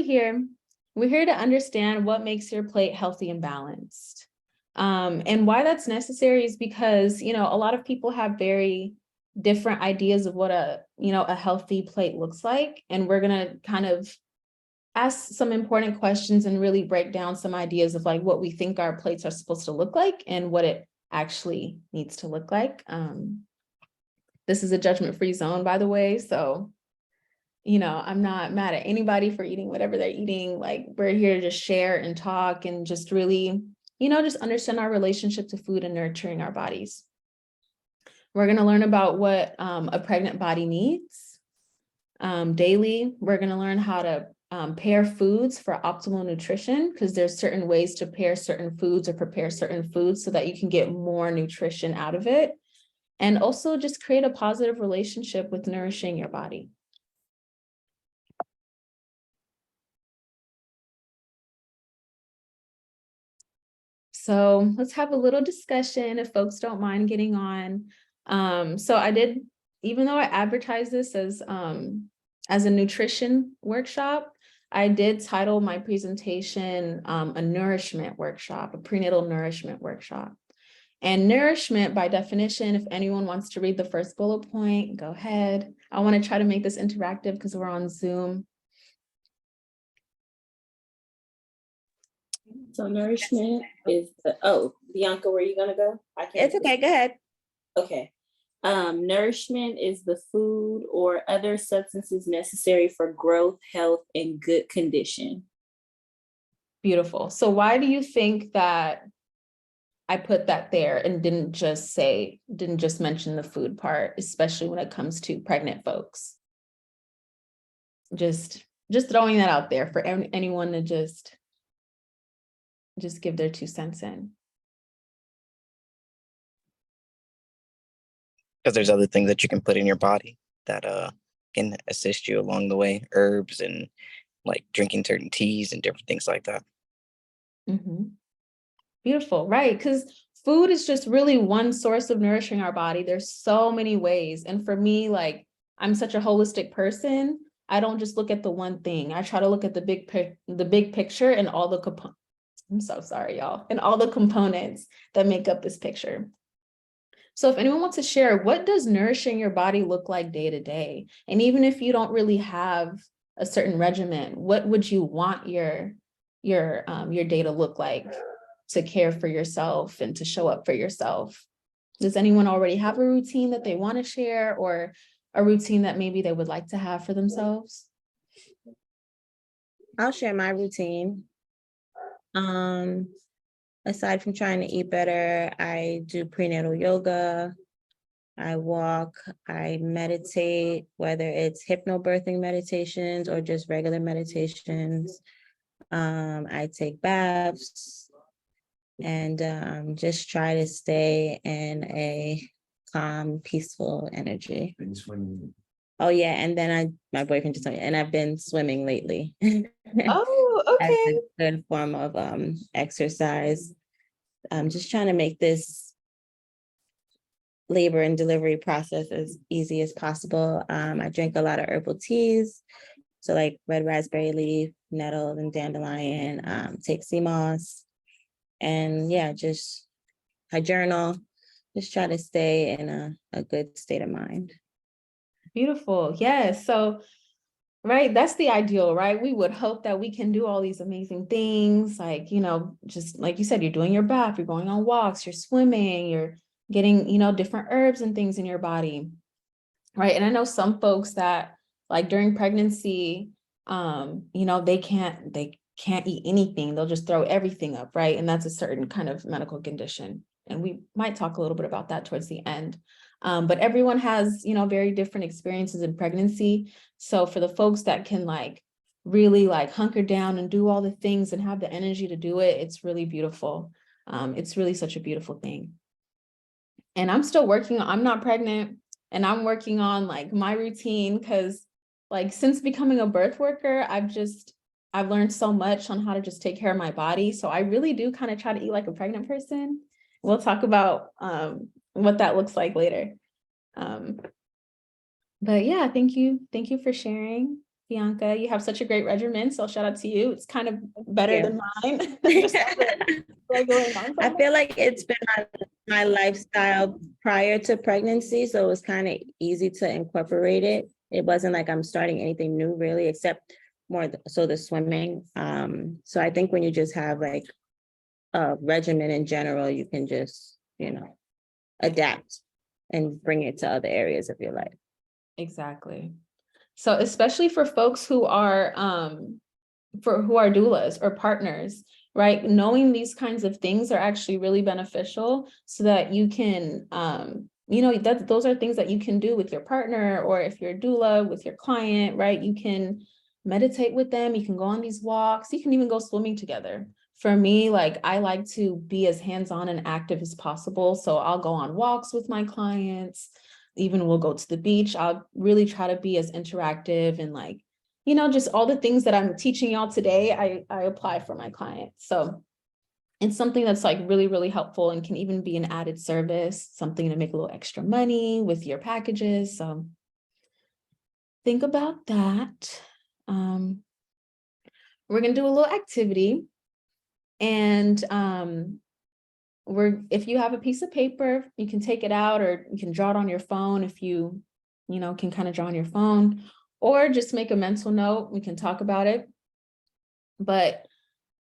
we here? We're here to understand what makes your plate healthy and balanced. And why that's necessary is because, a lot of people have very different ideas of what a healthy plate looks like. And we're going to kind of ask some important questions and really break down some ideas of like what we think our plates are supposed to look like and what it actually needs to look like. This is a judgment-free zone, by the way. So, I'm not mad at anybody for eating whatever they're eating. Like, we're here to just share and talk and just really, just understand our relationship to food and nurturing our bodies. We're going to learn about what a pregnant body needs daily. We're going to learn how to pair foods for optimal nutrition, because there's certain ways to pair certain foods or prepare certain foods so that you can get more nutrition out of it. And also just create a positive relationship with nourishing your body. So let's have a little discussion if folks don't mind getting on. So I did, even though I advertised this as a nutrition workshop, I did title my presentation a nourishment workshop, a prenatal nourishment workshop. And nourishment, by definition, if anyone wants to read the first bullet point, go ahead. I want to try to make this interactive because we're on Zoom. So nourishment is Bianca, where are you gonna go? It's okay, go ahead. Okay. Nourishment is the food or other substances necessary for growth, health, and good condition. Beautiful. So why do you think that I put that there and didn't just mention the food part, especially when it comes to pregnant folks? Just throwing that out there for anyone to just give their 2 cents in. Because there's other things that you can put in your body that can assist you along the way, herbs and like drinking certain teas and different things like that. Mm-hmm. Beautiful, right? Because food is just really one source of nourishing our body. There's so many ways. And for me, like, I'm such a holistic person. I don't just look at the one thing. I try to look at the big picture and all the components. I'm so sorry, y'all. And all the components that make up this picture. So if anyone wants to share, what does nourishing your body look like day to day? And even if you don't really have a certain regimen, what would you want your day to look like to care for yourself and to show up for yourself? Does anyone already have a routine that they want to share, or a routine that maybe they would like to have for themselves? I'll share my routine. Aside from trying to eat better, I do prenatal yoga, I walk, I meditate, whether it's hypnobirthing meditations or just regular meditations. I take baths and just try to stay in a calm, peaceful energy. Oh yeah, and then my boyfriend just told me, and I've been swimming lately. Oh, okay. As a good form of exercise. I'm just trying to make this labor and delivery process as easy as possible. I drink a lot of herbal teas, so like red raspberry leaf, nettle, and dandelion. Take sea moss, and yeah, I journal. Just try to stay in a good state of mind. Beautiful. Yes. So, right, that's the ideal, right? We would hope that we can do all these amazing things, like, just like you said, you're doing your bath, you're going on walks, you're swimming, you're getting, different herbs and things in your body, right? And I know some folks that, like, during pregnancy, they can't eat anything. They'll just throw everything up, right? And that's a certain kind of medical condition. And we might talk a little bit about that towards the end. But everyone has, very different experiences in pregnancy. So for the folks that can really hunker down and do all the things and have the energy to do it, it's really beautiful. It's really such a beautiful thing. And I'm still I'm not pregnant, and I'm working on my routine, because since becoming a birth worker, I've learned so much on how to just take care of my body. So I really do kind of try to eat like a pregnant person. We'll talk about what that looks like later. But yeah, thank you for sharing. Bianca, you have such a great regimen, so shout out to you. It's kind of better you. than mine. Just as a regular I feel like it's been my lifestyle prior to pregnancy, so it was kind of easy to incorporate it. It wasn't like I'm starting anything new really, except more so the swimming. So I think when you just have like a regimen in general, you can just, adapt and bring it to other areas of your life. Exactly. So especially for folks who are doulas or partners, right? Knowing these kinds of things are actually really beneficial so that you can those are things that you can do with your partner, or if you're a doula with your client, right? You can meditate with them, you can go on these walks, you can even go swimming together. For me, like, I like to be as hands-on and active as possible. So I'll go on walks with my clients, even we'll go to the beach. I'll really try to be as interactive and like, just all the things that I'm teaching y'all today, I apply for my clients. So it's something that's like really, really helpful and can even be an added service, something to make a little extra money with your packages. So think about that. We're gonna do a little activity, and if you have a piece of paper, you can take it out, or you can draw it on your phone if you can kind of draw on your phone, or just make a mental note. We can talk about it. But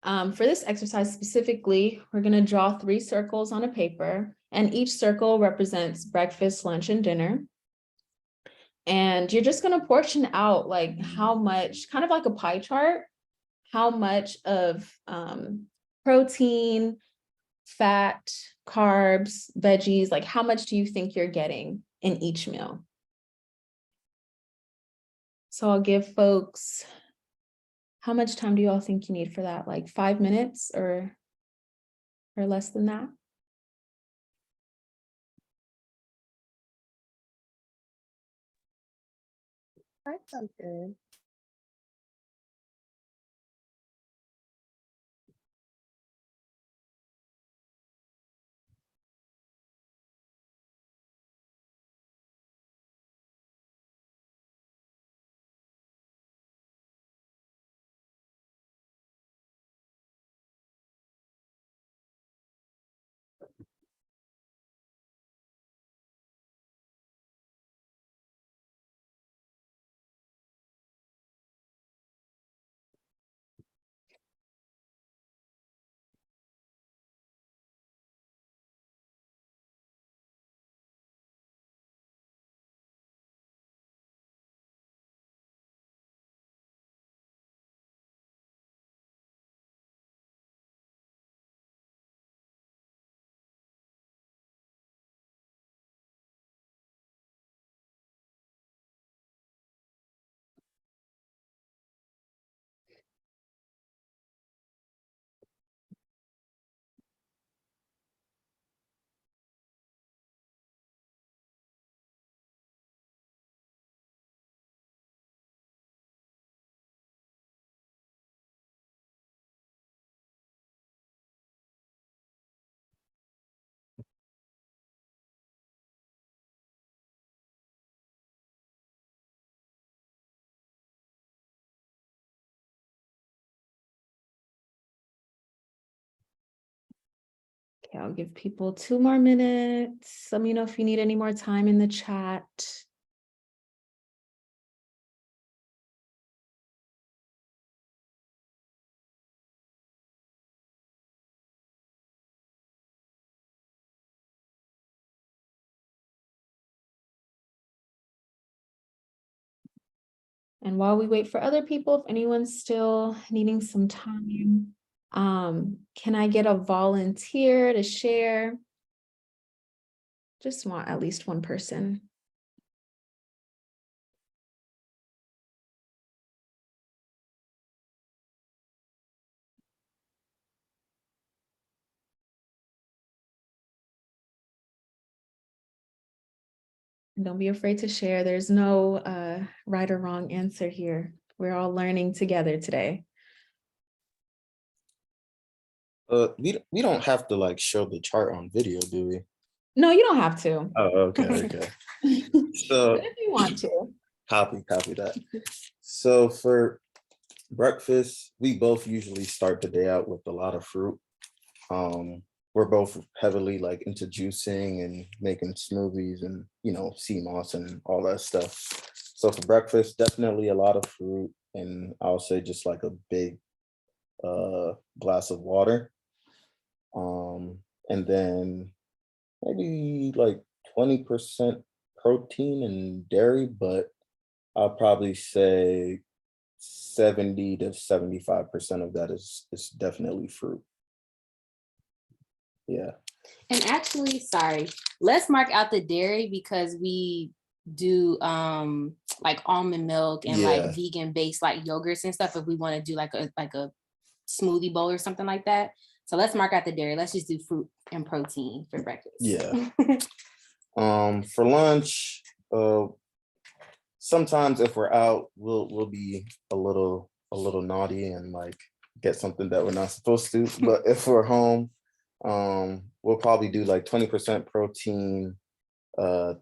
for this exercise specifically, we're going to draw 3 circles on a paper, and each circle represents breakfast, lunch, and dinner. And you're just going to portion out like how much, kind of like a pie chart, how much of protein, fat, carbs, veggies, like how much do you think you're getting in each meal? So I'll give folks, how much time do you all think you need for that? Like 5 minutes or less than that? That's something. Okay, I'll give people 2 more minutes. Let me know if you need any more time in the chat. And while we wait for other people, if anyone's still needing some time, can I get a volunteer to share? Just want at least one person. And don't be afraid to share. There's no right or wrong answer here. We're all learning together today. We don't have to like show the chart on video, do we? No, you don't have to. Oh, okay, okay. But So if you want to. Copy that. So for breakfast, we both usually start the day out with a lot of fruit. We're both heavily like into juicing and making smoothies and, you know, sea moss and all that stuff. So for breakfast, definitely a lot of fruit, and I'll say just like a big glass of water. And then maybe like 20% protein and dairy, but I'll probably say 70 to 75% of that is definitely fruit. Yeah. And actually, sorry, let's mark out the dairy because we do like almond milk and Yeah. like vegan based like yogurts and stuff if we want to do like a smoothie bowl or something like that. So let's mark out the dairy. Let's just do fruit and protein for breakfast. Yeah. For lunch, sometimes if we're out, we'll be a little naughty and like get something that we're not supposed to. But if we're home, we'll probably do like 20% protein, 25%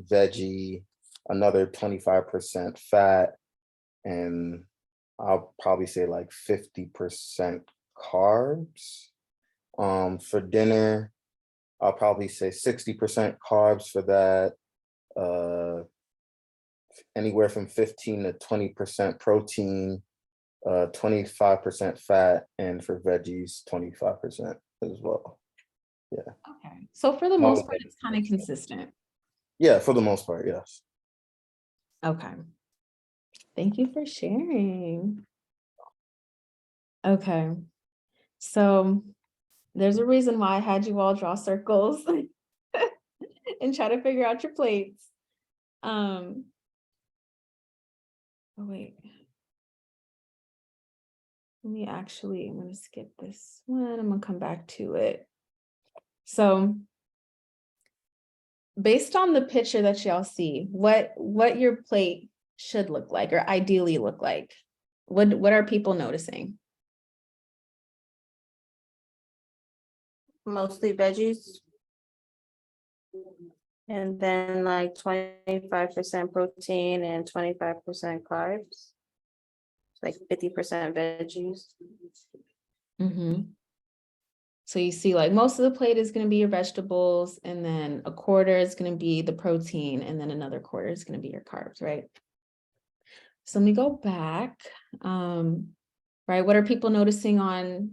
veggie, another 25% fat, and I'll probably say like 50% carbs. For dinner, I'll probably say 60% carbs for that. Anywhere from 15 to 20% protein, 25% fat, and for veggies, 25% as well. Yeah. Okay. So for the most part, it's kind of consistent. Yeah, for the most part, yes. Okay. Thank you for sharing. Okay. So there's a reason why I had you all draw circles and try to figure out your plates. Oh wait. I'm going to skip this one. I'm going to come back to it. So based on the picture that y'all see, what your plate should look like or ideally look like, what are people noticing? Mostly veggies. And then like 25% protein and 25% carbs. Like 50% veggies. Mm-hmm. So you see like most of the plate is going to be your vegetables, and then a quarter is going to be the protein, and then another quarter is going to be your carbs, right? So let me go back. Right, what are people noticing on,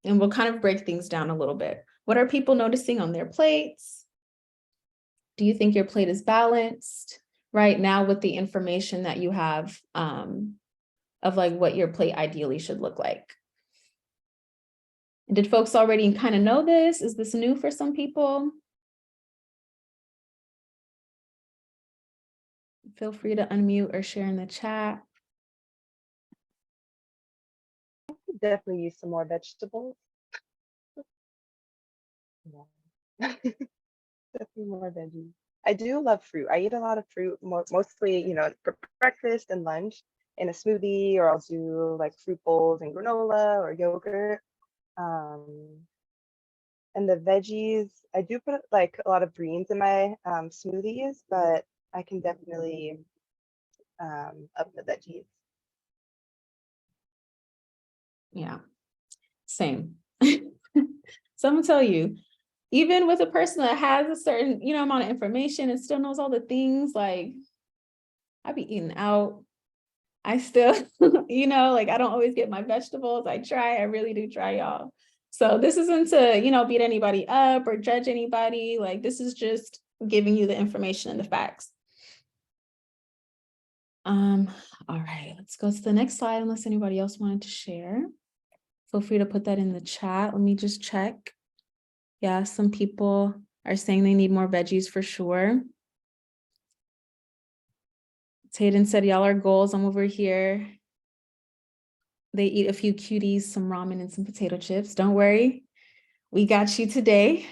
and we'll kind of break things down a little bit. What are people noticing on their plates? Do you think your plate is balanced right now with the information that you have of like what your plate ideally should look like? Did folks already kind of know this? Is this new for some people? Feel free to unmute or share in the chat. Definitely use some more vegetables. Yeah. Definitely more veggies. I do love fruit. I eat a lot of fruit, mostly, you know, for breakfast and lunch in a smoothie, or I'll do like fruit bowls and granola or yogurt. And the veggies, I do put like a lot of greens in my smoothies, but I can definitely up the veggies. Yeah, same. So I'm gonna tell you, even with a person that has a certain, amount of information and still knows all the things, like I be eating out. I still, like I don't always get my vegetables. I really do try, y'all. So this isn't to, beat anybody up or judge anybody. Like this is just giving you the information and the facts. All right, let's go to the next slide unless anybody else wanted to share. Feel free to put that in the chat. Let me just check. Yeah, some people are saying they need more veggies for sure. Tayden said, y'all are goals. I'm over here. They eat a few cuties, some ramen and some potato chips. Don't worry. We got you today.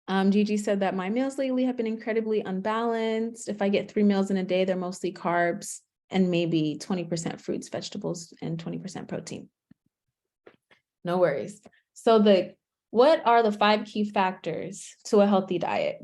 Gigi said that my meals lately have been incredibly unbalanced. If I get 3 meals in a day, they're mostly carbs and maybe 20% fruits, vegetables, and 20% protein. No worries. So what are the 5 key factors to a healthy diet?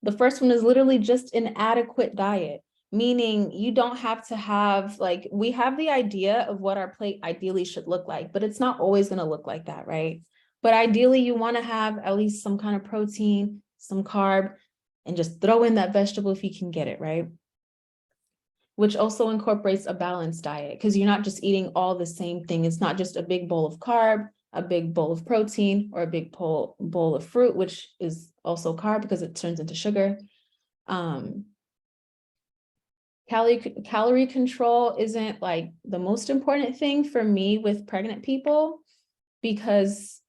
The first one is literally just an adequate diet, meaning you don't have to have, like, we have the idea of what our plate ideally should look like, but it's not always going to look like that, right? But ideally, you want to have at least some kind of protein, some carb, and just throw in that vegetable if you can get it, right? Which also incorporates a balanced diet, because you're not just eating all the same thing. It's not just a big bowl of carb, a big bowl of protein, or a big bowl of fruit, which is also carb because it turns into sugar. Calorie control isn't like the most important thing for me with pregnant people, because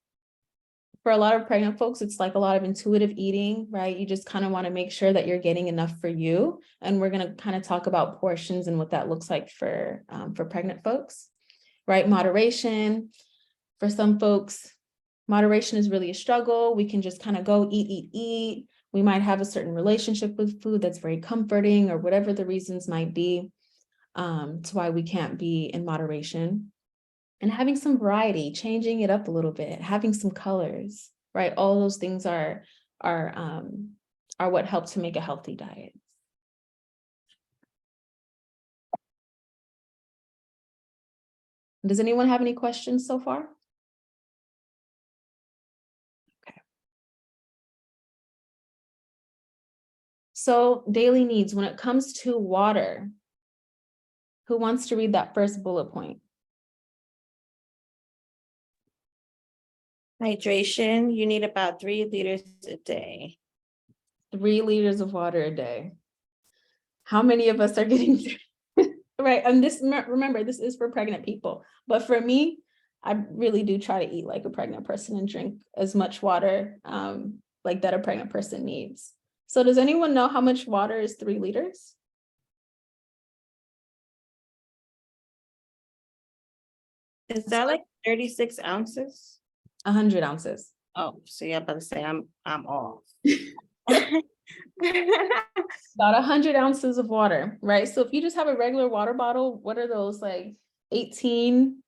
for a lot of pregnant folks, it's like a lot of intuitive eating, right? You just kind of want to make sure that you're getting enough for you. And we're going to kind of talk about portions and what that looks like for pregnant folks, right? Moderation. For some folks, moderation is really a struggle. We can just kind of go eat. We might have a certain relationship with food that's very comforting, or whatever the reasons might be, to why we can't be in moderation. And having some variety, changing it up a little bit, having some colors, right? All those things are what help to make a healthy diet. Does anyone have any questions so far? Okay. So daily needs, when it comes to water, who wants to read that first bullet point? Hydration, you need about 3 liters a day. 3 liters of water a day. How many of us are getting right? And this, remember, this is for pregnant people. But for me, I really do try to eat like a pregnant person and drink as much water like that a pregnant person needs. So does anyone know how much water is 3 liters? Is that like 36 ounces? 100 ounces. Oh, so you're about to say I'm off. About 100 ounces of water, right? So if you just have a regular water bottle, what are those, like 18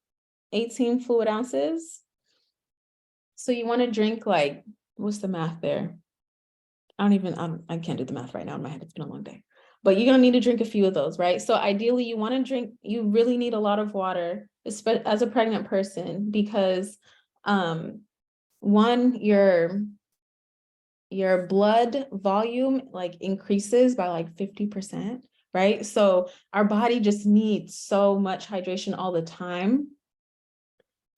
fluid ounces? So you want to drink, like, what's the math there? I can't do the math right now in my head. It's been a long day. But you're gonna need to drink a few of those, right? So ideally you want to drink, you really need a lot of water, especially as a pregnant person, because one, your blood volume like increases by like 50%, right? So our body just needs so much hydration all the time.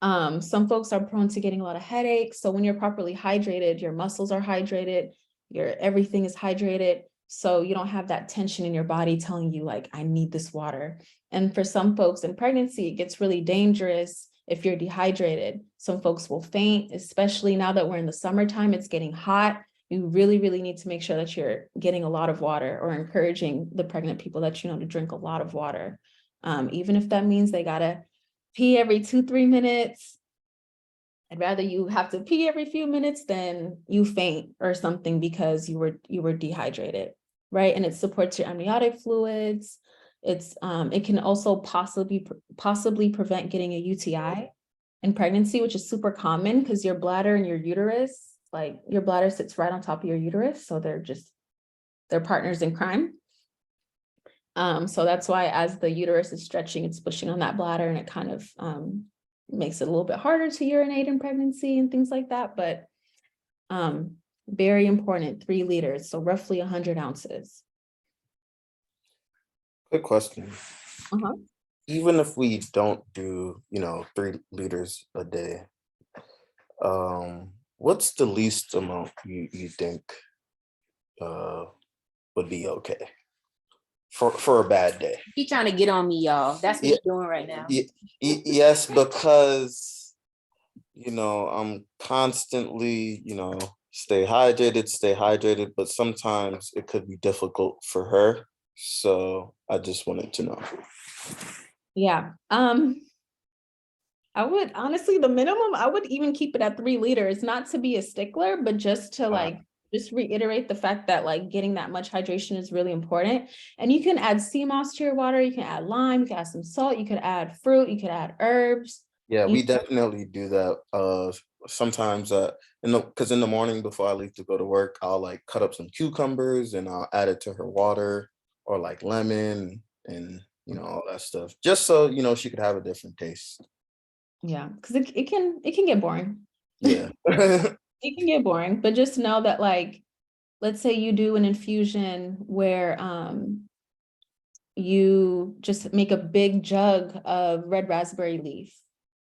Some folks are prone to getting a lot of headaches. So when you're properly hydrated, your muscles are hydrated, your everything is hydrated. So you don't have that tension in your body telling you like, I need this water. And for some folks in pregnancy, it gets really dangerous if you're dehydrated. Some folks will faint, especially now that we're in the summertime, it's getting hot. You really, really need to make sure that you're getting a lot of water, or encouraging the pregnant people that you know to drink a lot of water. Even if that means they gotta pee every 2-3 minutes. I'd rather you have to pee every few minutes than you faint or something because you were dehydrated, right? And it supports your amniotic fluids. It can also possibly prevent getting a UTI in pregnancy, which is super common because your bladder and your uterus, like your bladder sits right on top of your uterus, so they're partners in crime. So that's why as the uterus is stretching, it's pushing on that bladder, and it kind of makes it a little bit harder to urinate in pregnancy and things like that. But very important, 3 liters, so roughly 100 ounces. Good question. Uh-huh. Even if we don't do, 3 liters a day, what's the least amount you think would be okay for a bad day? He trying to get on me, y'all. That's what he's doing right now. Yes, because I'm constantly, stay hydrated, but sometimes it could be difficult for her. So I just wanted to know. Yeah. I would honestly, the minimum, I would even keep it at 3 liters, not to be a stickler, but just to just reiterate the fact that like getting that much hydration is really important. And you can add sea moss to your water, you can add lime, you can add some salt, you could add fruit, you could add herbs, Yeah, You- we definitely do that. Sometimes, because in the morning before I leave to go to work, I'll like cut up some cucumbers and I'll add it to her water, or like lemon and all that stuff, just so she could have a different taste. Yeah, because it can get boring. Yeah. It can get boring, but just know that, like, let's say you do an infusion where you just make a big jug of red raspberry leaf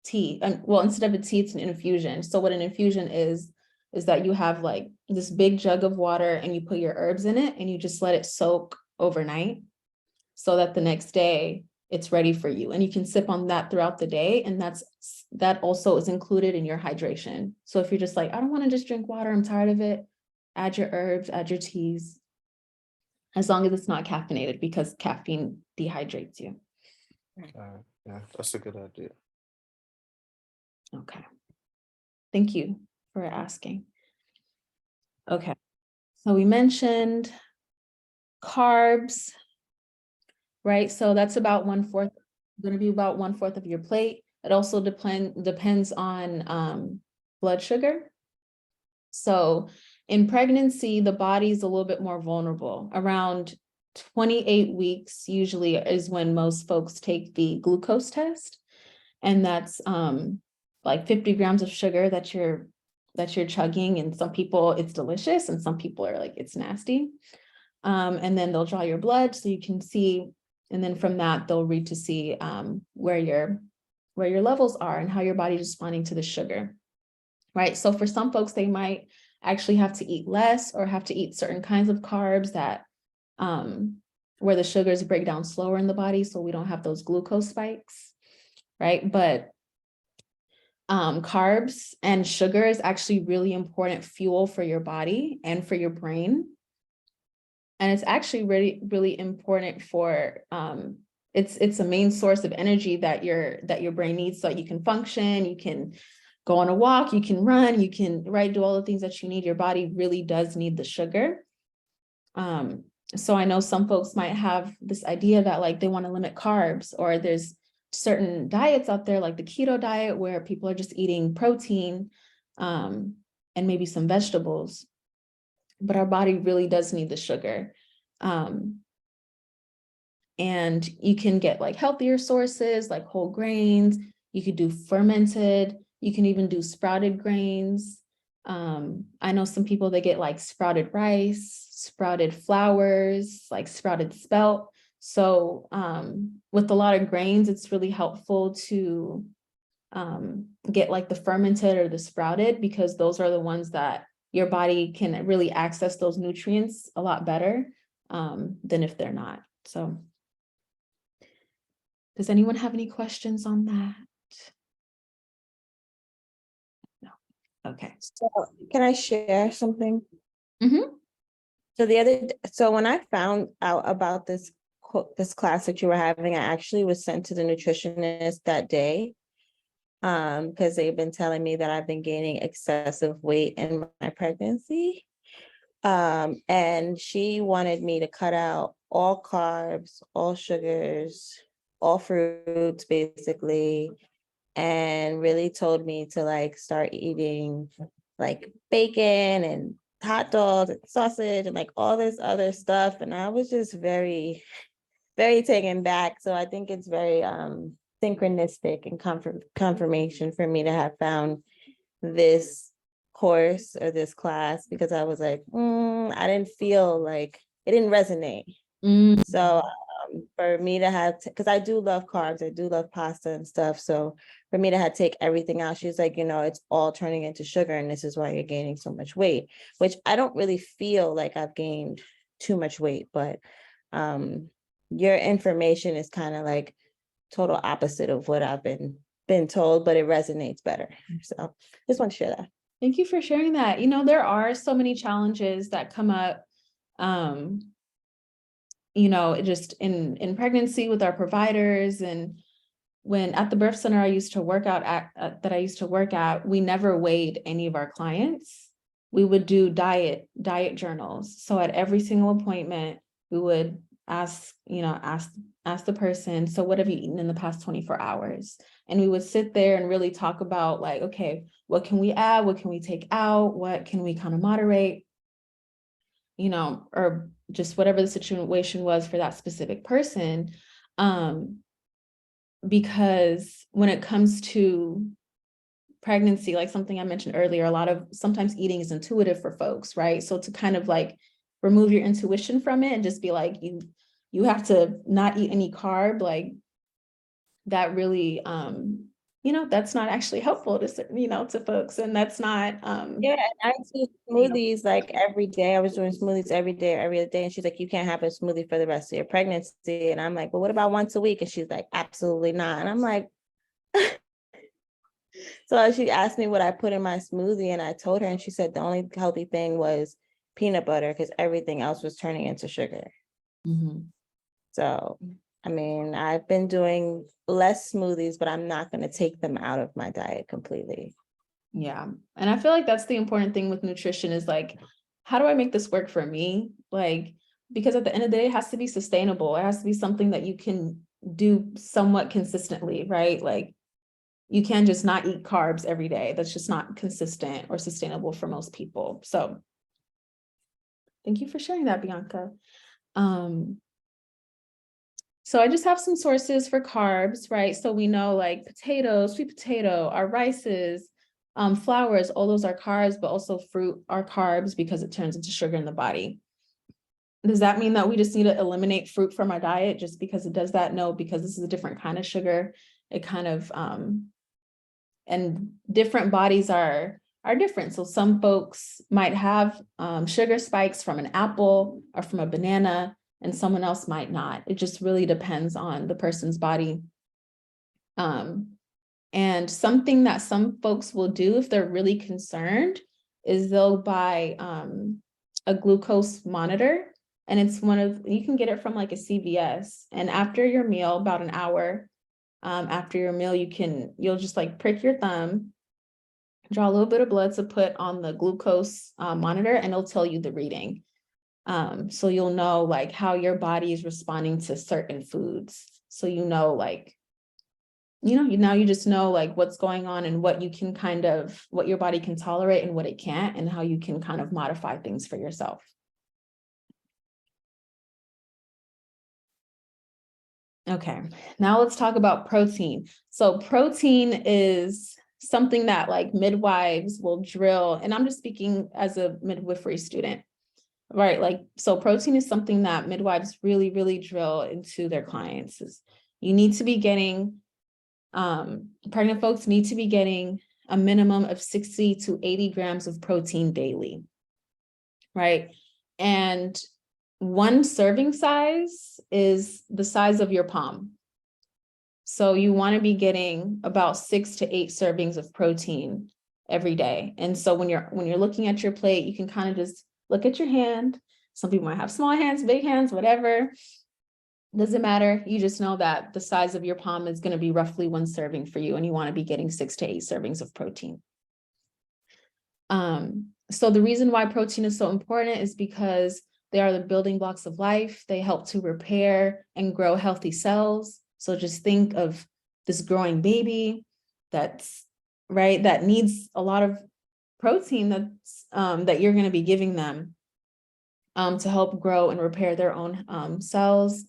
tea. And well, instead of a tea, it's an infusion. So what an infusion is that you have like this big jug of water and you put your herbs in it and you just let it soak overnight so that the next day it's ready for you. And you can sip on that throughout the day. And that also is included in your hydration. So if you're just like, I don't want to just drink water, I'm tired of it, add your herbs, add your teas, as long as it's not caffeinated, because caffeine dehydrates you. Yeah, that's a good idea. Okay. Thank you for asking. Okay. So we mentioned carbs, right? So that's about 1/4, going to be about 1/4 of your plate. It also depends on blood sugar. So in pregnancy, the body's a little bit more vulnerable. Around 28 weeks usually is when most folks take the glucose test. And that's like 50 grams of sugar that you're chugging. And some people it's delicious and some people are like, it's nasty. And then they'll draw your blood so you can see, and then from that they'll read to see where your levels are and how your body's responding to the sugar. Right. So for some folks, they might actually have to eat less or have to eat certain kinds of carbs that where the sugars break down slower in the body, so we don't have those glucose spikes. Right. But carbs and sugar is actually really important fuel for your body and for your brain. And it's actually really, really important for it's a main source of energy that your brain needs so that you can function, you can go on a walk, you can run, you can do all the things that you need. Your body really does need the sugar. So I know some folks might have this idea that like they want to limit carbs, or there's certain diets out there like the keto diet where people are just eating protein and maybe some vegetables, but our body really does need the sugar. And you can get like healthier sources like whole grains. You could do fermented, you can even do sprouted grains. I know some people, they get like sprouted rice, sprouted flowers, like sprouted spelt. So with a lot of grains, it's really helpful to get like the fermented or the sprouted, because those are the ones that your body can really access those nutrients a lot better than if they're not. So does anyone have any questions on that? No. Okay. So can I share something? Mm-hmm. So when I found out about this class that you were having, I actually was sent to the nutritionist that day because they've been telling me that I've been gaining excessive weight in my pregnancy. And she wanted me to cut out all carbs, all sugars, all fruits, basically, and really told me to like start eating like bacon and hot dogs and sausage and like all this other stuff. And I was just very, very taken back. So I think it's very synchronistic and confirmation for me to have found this course or this class, because I was like, I didn't feel like it didn't resonate. So for me to have, because I do love carbs, I do love pasta and stuff. So for me to have take everything out, she's like, it's all turning into sugar, and this is why you're gaining so much weight, which I don't really feel like I've gained too much weight, but your information is kind of like total opposite of what I've been told, but it resonates better. So just want to share that. Thank you for sharing that. There are so many challenges that come up, just in pregnancy with our providers. And when at the birth center I used to work at, we never weighed any of our clients. We would do diet journals. So at every single appointment, we would ask the person, so what have you eaten in the past 24 hours? And we would sit there and really talk about like, okay, what can we add? What can we take out? What can we kind of moderate? Or just whatever the situation was for that specific person. Because when it comes to pregnancy, like something I mentioned earlier, sometimes eating is intuitive for folks, right? So to kind of like remove your intuition from it and just be like, you have to not eat any carb, like that really, that's not actually helpful to folks. And that's not, Yeah, and I do smoothies like every day. I was doing smoothies every day. And she's like, you can't have a smoothie for the rest of your pregnancy. And I'm like, well, what about once a week? And she's like, absolutely not. And I'm like, so she asked me what I put in my smoothie, and I told her, and she said the only healthy thing was peanut butter because everything else was turning into sugar. Mhm. So, I mean, I've been doing less smoothies, but I'm not going to take them out of my diet completely. Yeah. And I feel like that's the important thing with nutrition is like, how do I make this work for me? Like, because at the end of the day, it has to be sustainable. It has to be something that you can do somewhat consistently, right? Like, you can't just not eat carbs every day. That's just not consistent or sustainable for most people. So thank you for sharing that, Bianca. So I just have some sources for carbs, right? So we know like potatoes, sweet potato, our rices, flours, all those are carbs, but also fruit are carbs because it turns into sugar in the body. Does that mean that we just need to eliminate fruit from our diet just because it does that? No, because this is a different kind of sugar. It kind of, and different bodies are different. So some folks might have sugar spikes from an apple or from a banana, and someone else might not. It just really depends on the person's body. And something that some folks will do if they're really concerned is they'll buy a glucose monitor, and it's you can get it from like a CVS. And after your meal, about an hour after your meal, you'll just like prick your thumb, draw a little bit of blood to put on the glucose monitor, and it'll tell you the reading. So you'll know like how your body is responding to certain foods. So like, now you just know like what's going on and what what your body can tolerate and what it can't, and how you can kind of modify things for yourself. Okay, now let's talk about protein. So protein is something that like midwives will drill, and I'm just speaking as a midwifery student, right? Like, so protein is something that midwives really, really drill into their clients. You need to be getting, pregnant folks need to be getting a minimum of 60 to 80 grams of protein daily, right? And one serving size is the size of your palm. So you want to be getting about 6 to 8 servings of protein every day. And so when you're looking at your plate, you can kind of just look at your hand. Some people might have small hands, big hands, whatever. Doesn't matter. You just know that the size of your palm is going to be roughly 1 serving for you, and you want to be getting 6 to 8 servings of protein. So the reason why protein is so important is because they are the building blocks of life. They help to repair and grow healthy cells. So just think of this growing baby that needs a lot of protein that you're going to be giving them to help grow and repair their own cells.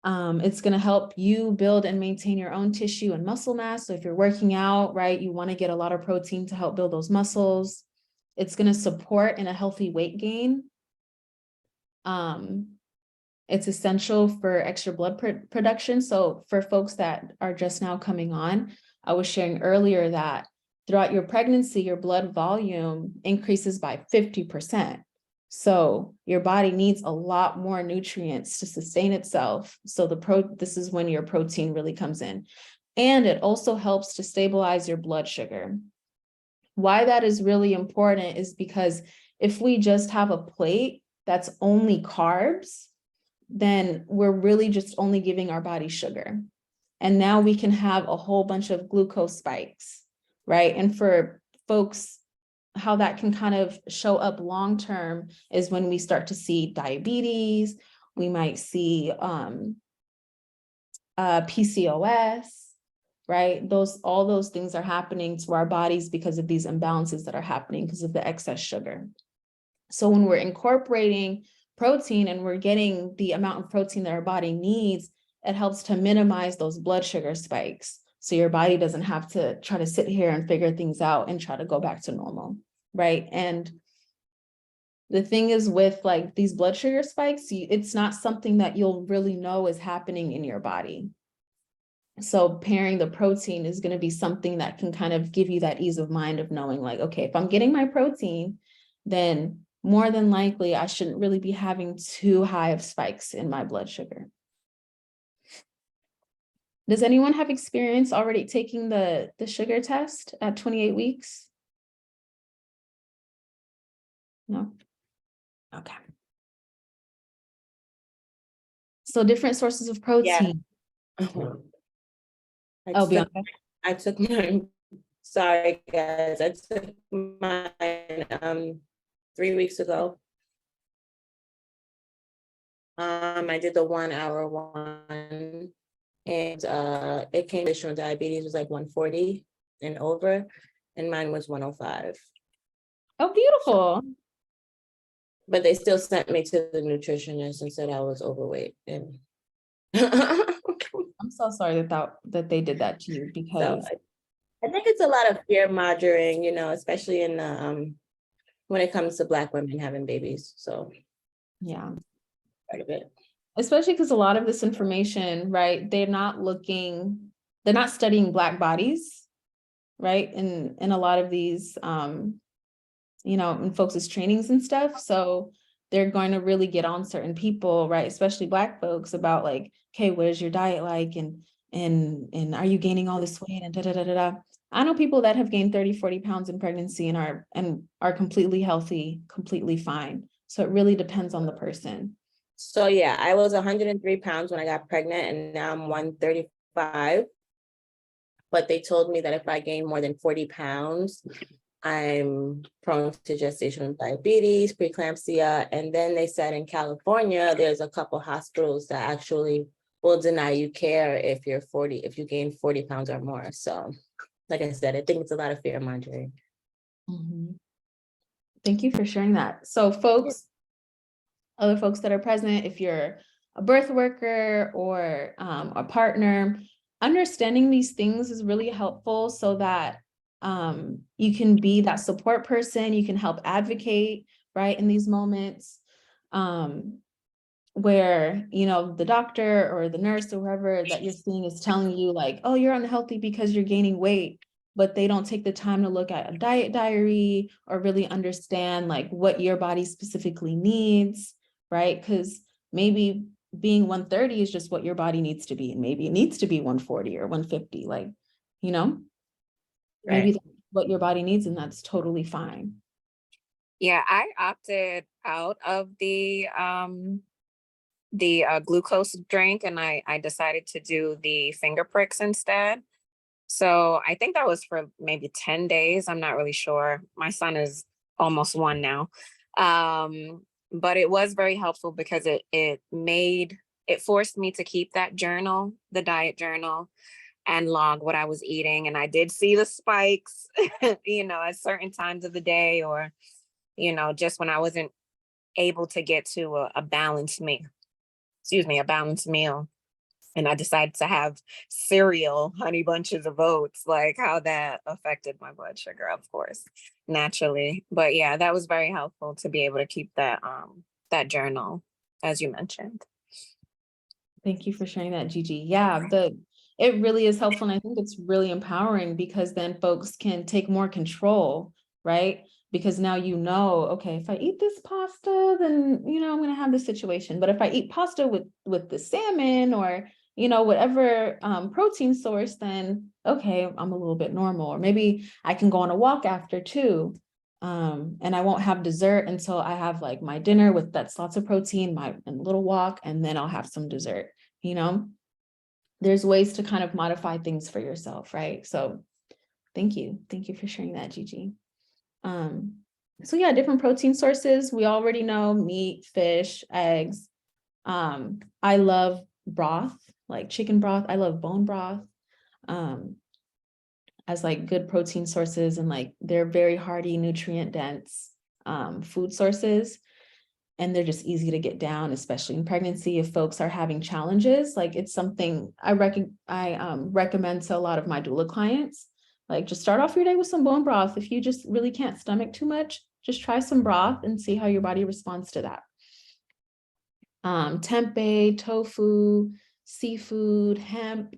It's going to help you build and maintain your own tissue and muscle mass. So if you're working out, right, you want to get a lot of protein to help build those muscles. It's going to support in a healthy weight gain. It's essential for extra blood production. So for folks that are just now coming on, I was sharing earlier that throughout your pregnancy, your blood volume increases by 50%. So your body needs a lot more nutrients to sustain itself. So this is when your protein really comes in. And it also helps to stabilize your blood sugar. Why that is really important is because if we just have a plate that's only carbs, then we're really just only giving our body sugar. And now we can have a whole bunch of glucose spikes, right? And for folks, how that can kind of show up long-term is when we start to see diabetes, we might see PCOS, right? All those things are happening to our bodies because of these imbalances that are happening because of the excess sugar. So when we're incorporating protein and we're getting the amount of protein that our body needs, it helps to minimize those blood sugar spikes. So your body doesn't have to try to sit here and figure things out and try to go back to normal, right? And the thing is with like these blood sugar spikes, it's not something that you'll really know is happening in your body. So pairing the protein is going to be something that can kind of give you that ease of mind of knowing like, okay, if I'm getting my protein, then more than likely I shouldn't really be having too high of spikes in my blood sugar. Does anyone have experience already taking the sugar test at 28 weeks? No? Okay. So different sources of protein. Oh, Bianca. I took mine. Sorry, guys. I took mine 3 weeks ago. I did the 1 hour one, and it came with diabetes was like 140 and over, and mine was 105. Oh, beautiful. But they still sent me to the nutritionist and said I was overweight. And I'm so sorry that they did that to you, because so I think it's a lot of fear mongering, you know, especially in the when it comes to Black women having babies. So yeah, part of it. especially because a lot of this information, right, they're not studying Black bodies, right, in a lot of these you know, in folks' trainings and stuff. So they're going to really get on certain people, right, especially Black folks, about like, okay, what is your diet like, and are you gaining all this weight, and da da da da da. I know people that have gained 30, 40 pounds in pregnancy and are completely healthy, completely fine. So it really depends on the person. So yeah, I was 103 pounds when I got pregnant, and now I'm 135. But they told me that if I gain more than 40 pounds, I'm prone to gestational diabetes, preeclampsia. And then they said in California, there's a couple hospitals that actually will deny you care if you gain 40 pounds or more. So like I said, I think it's a lot of fear mongering. Mm-hmm. Thank you for sharing that. So folks, other folks that are present, if you're a birth worker or a partner, understanding these things is really helpful so that you can be that support person, you can help advocate, right, in these moments where, you know, the doctor or the nurse or whoever that you're seeing is telling you like, oh, you're unhealthy because you're gaining weight, but they don't take the time to look at a diet diary or really understand like what your body specifically needs, right? Because maybe being 130 is just what your body needs to be, and maybe it needs to be 140 or 150, like, you know, maybe that's what your body needs, and that's totally fine. Yeah, I opted out of the glucose drink, and I decided to do the finger pricks instead. So I think that was for maybe 10 days. I'm not really sure. My son is almost 1 now. But it was very helpful because it forced me to keep that journal, the diet journal, and log what I was eating. And I did see the spikes, you know, at certain times of the day, or, you know, just when I wasn't able to get to a balanced meal. A balanced meal. And I decided to have cereal, honey bunches of oats, like how that affected my blood sugar, of course, naturally. But yeah, that was very helpful to be able to keep that journal, as you mentioned. Thank you for sharing that, Gigi. Yeah, it really is helpful. And I think it's really empowering because then folks can take more control, right? Because now you know, okay, if I eat this pasta, then, you know, I'm going to have this situation. But if I eat pasta with the salmon or, you know, whatever protein source, then, okay, I'm a little bit normal. Or maybe I can go on a walk after too. And I won't have dessert until I have like my dinner that's lots of protein, my little walk, and then I'll have some dessert, you know? There's ways to kind of modify things for yourself, right? So thank you. Thank you for sharing that, Gigi. So yeah, different protein sources. We already know meat, fish, eggs. I love broth, like chicken broth. I love bone broth as like good protein sources, and like they're very hearty, nutrient dense food sources. And they're just easy to get down, especially in pregnancy. If folks are having challenges, like it's something I recommend to a lot of my doula clients. Like just start off your day with some bone broth. If you just really can't stomach too much, just try some broth and see how your body responds to that. Tempeh, tofu, seafood, hemp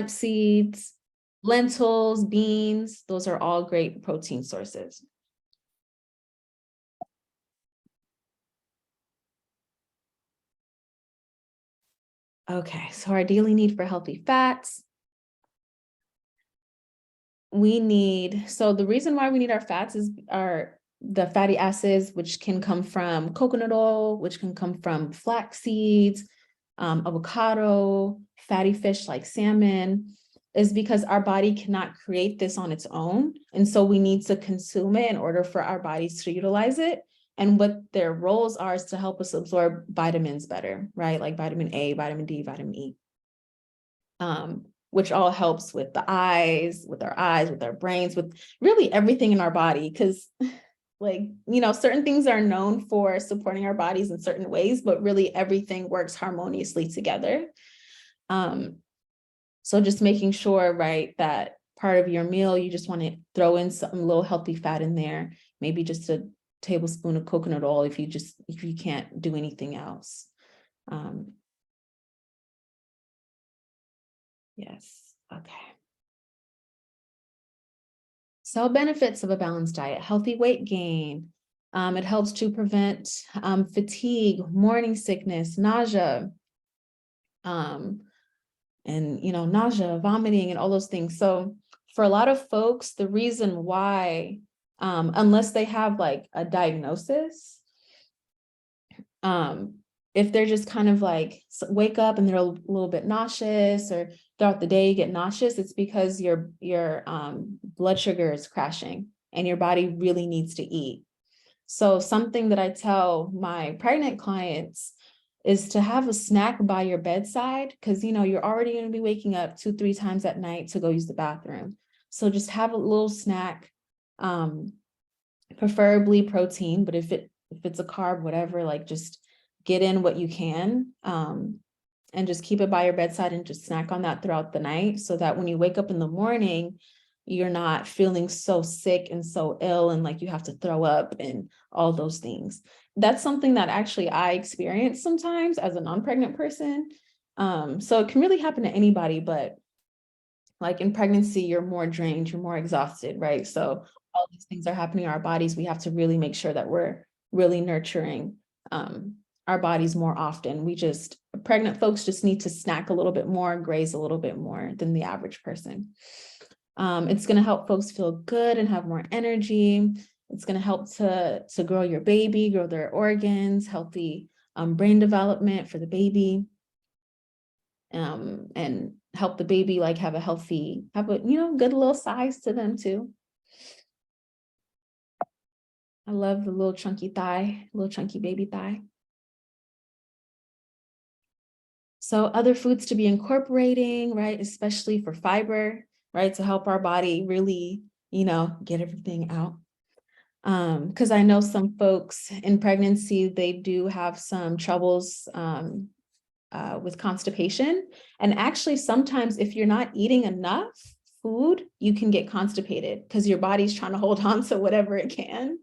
seeds, lentils, beans, those are all great protein sources. Okay, so our daily need for healthy fats. We need, so the reason why we need our fats is the fatty acids, which can come from coconut oil, which can come from flax seeds, avocado, fatty fish like salmon, is because our body cannot create this on its own. And so we need to consume it in order for our bodies to utilize it. And what their roles are is to help us absorb vitamins better, right? Like vitamin A, vitamin D, vitamin E, which all helps with the eyes, with our brains, with really everything in our body. Because like, you know, certain things are known for supporting our bodies in certain ways, but really everything works harmoniously together. So just making sure, right, that part of your meal, you just want to throw in some little healthy fat in there, maybe just a tablespoon of coconut oil if you can't do anything else. Yes, okay. So benefits of a balanced diet: healthy weight gain. It helps to prevent fatigue, morning sickness, nausea, and nausea, vomiting, and all those things. So for a lot of folks, the reason why, unless they have like a diagnosis, if they're just kind of like wake up and they're a little bit nauseous, or throughout the day you get nauseous, it's because your blood sugar is crashing and your body really needs to eat. So something that I tell my pregnant clients is to have a snack by your bedside, because you're already going to be waking up 2-3 times at night to go use the bathroom. So just have a little snack, preferably protein, but if it's a carb, whatever, like just get in what you can, and just keep it by your bedside and just snack on that throughout the night, so that when you wake up in the morning, you're not feeling so sick and so ill and like you have to throw up and all those things. That's something that actually I experience sometimes as a non-pregnant person. So it can really happen to anybody, but like in pregnancy, you're more drained, you're more exhausted, right? So all these things are happening in our bodies. We have to really make sure that we're really nurturing our bodies more often. Pregnant folks just need to snack a little bit more, graze a little bit more than the average person. It's going to help folks feel good and have more energy. It's going to help to grow your baby, grow their organs, healthy brain development for the baby, and help the baby like have a good little size to them too. I love the little chunky baby thigh. So other foods to be incorporating, right, especially for fiber, right, to help our body really, get everything out. Because I know some folks in pregnancy, they do have some troubles with constipation. And actually, sometimes if you're not eating enough food, you can get constipated because your body's trying to hold on to whatever it can.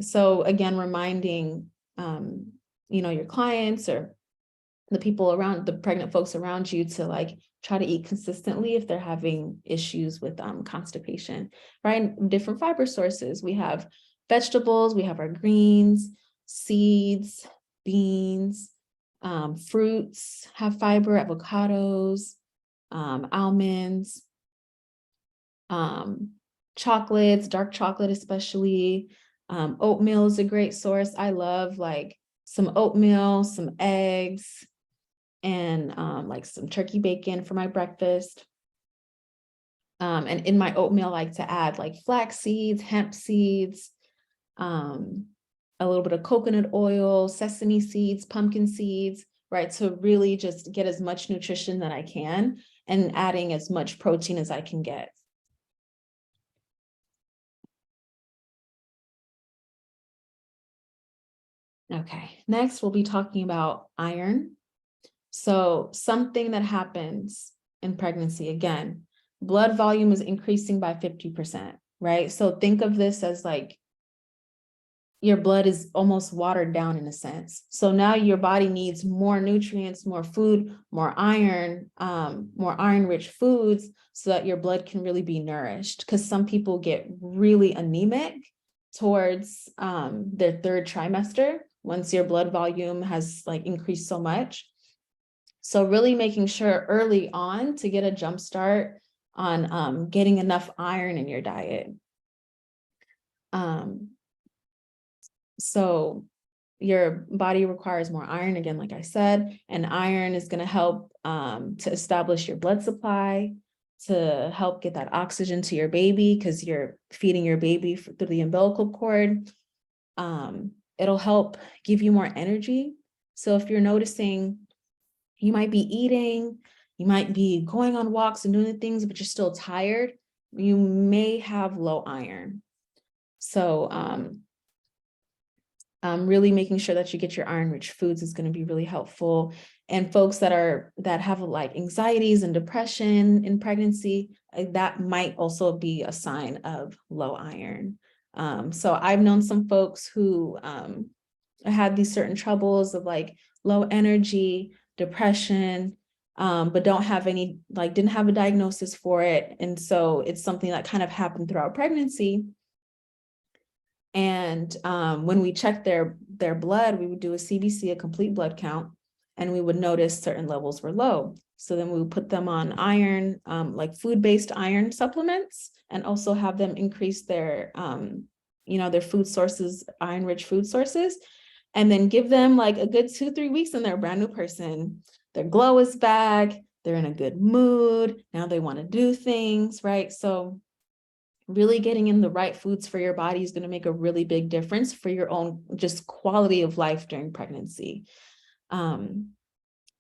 So again, reminding, your clients or the people around, the pregnant folks around you, to like try to eat consistently if they're having issues with constipation, right? Different fiber sources. We have vegetables, we have our greens, seeds, beans, fruits have fiber, avocados, almonds, chocolates, dark chocolate especially. Oatmeal is a great source. I love like some oatmeal, some eggs, and like some turkey bacon for my breakfast. And in my oatmeal, I like to add like flax seeds, hemp seeds, a little bit of coconut oil, sesame seeds, pumpkin seeds, right? To really just get as much nutrition that I can and adding as much protein as I can get. Okay, next we'll be talking about iron. So something that happens in pregnancy, again, blood volume is increasing by 50%, right? So think of this as like your blood is almost watered down in a sense. So now your body needs more nutrients, more food, more iron rich foods so that your blood can really be nourished. Because some people get really anemic towards their third trimester once your blood volume has like increased so much. So really making sure early on to get a jump start on getting enough iron in your diet. So your body requires more iron, again, like I said, and iron is going to help to establish your blood supply, to help get that oxygen to your baby because you're feeding your baby through the umbilical cord. It'll help give you more energy. So if you're noticing you might be eating, you might be going on walks and doing the things, but you're still tired, you may have low iron. So really making sure that you get your iron-rich foods is going to be really helpful. And folks that have like anxieties and depression in pregnancy, that might also be a sign of low iron. So I've known some folks who had these certain troubles of like low energy, depression, but don't have any, like didn't have a diagnosis for it. And so it's something that kind of happened throughout pregnancy. And when we checked their blood, we would do a CBC, a complete blood count, and we would notice certain levels were low. So then we would put them on iron, like food-based iron supplements, and also have them increase their, their food sources, iron-rich food sources, and then give them like a good 2-3 weeks and they're a brand new person. Their glow is back. They're in a good mood. Now they want to do things, right? So really getting in the right foods for your body is going to make a really big difference for your own just quality of life during pregnancy.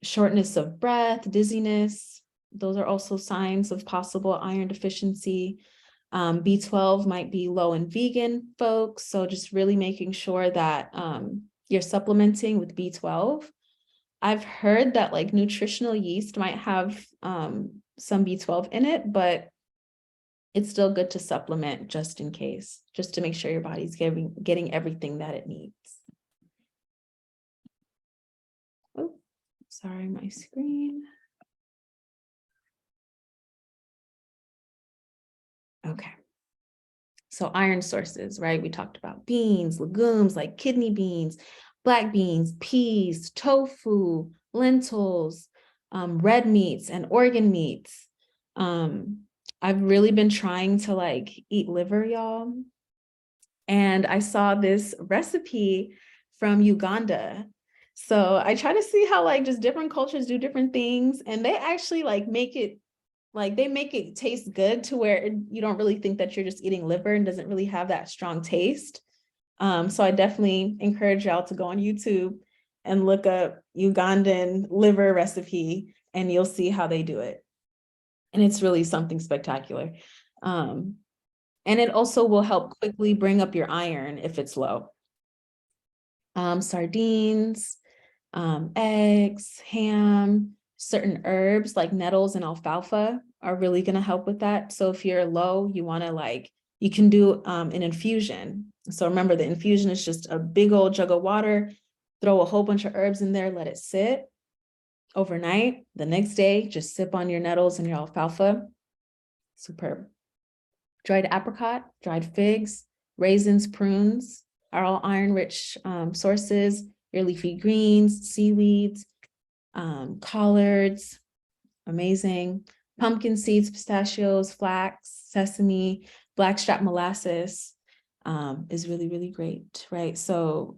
Shortness of breath, dizziness, those are also signs of possible iron deficiency. B12 might be low in vegan folks, so just really making sure that you're supplementing with B12. I've heard that like nutritional yeast might have some B12 in it, but it's still good to supplement just in case, just to make sure your body's getting everything that it needs. Oh, sorry, my screen. Okay. So iron sources, right? We talked about beans, legumes like kidney beans, black beans, peas, tofu, lentils, red meats and organ meats. I've really been trying to like eat liver, y'all. And I saw this recipe from Uganda. So I try to see how like just different cultures do different things. And they actually like make it taste good to where you don't really think that you're just eating liver and doesn't really have that strong taste. So I definitely encourage y'all to go on YouTube and look up Ugandan liver recipe and you'll see how they do it. And it's really something spectacular. And it also will help quickly bring up your iron if it's low. Sardines, eggs, ham, certain herbs like nettles and alfalfa are really going to help with that. So if you're low, you want to you can do an infusion. So remember, the infusion is just a big old jug of water, throw a whole bunch of herbs in there, let it sit overnight. The next day, just sip on your nettles and your alfalfa. Superb. Dried apricot, dried figs, raisins, prunes are all iron-rich sources. Your leafy greens, seaweeds, collards, amazing. Pumpkin seeds, pistachios, flax, sesame, blackstrap molasses is really, really great, right? So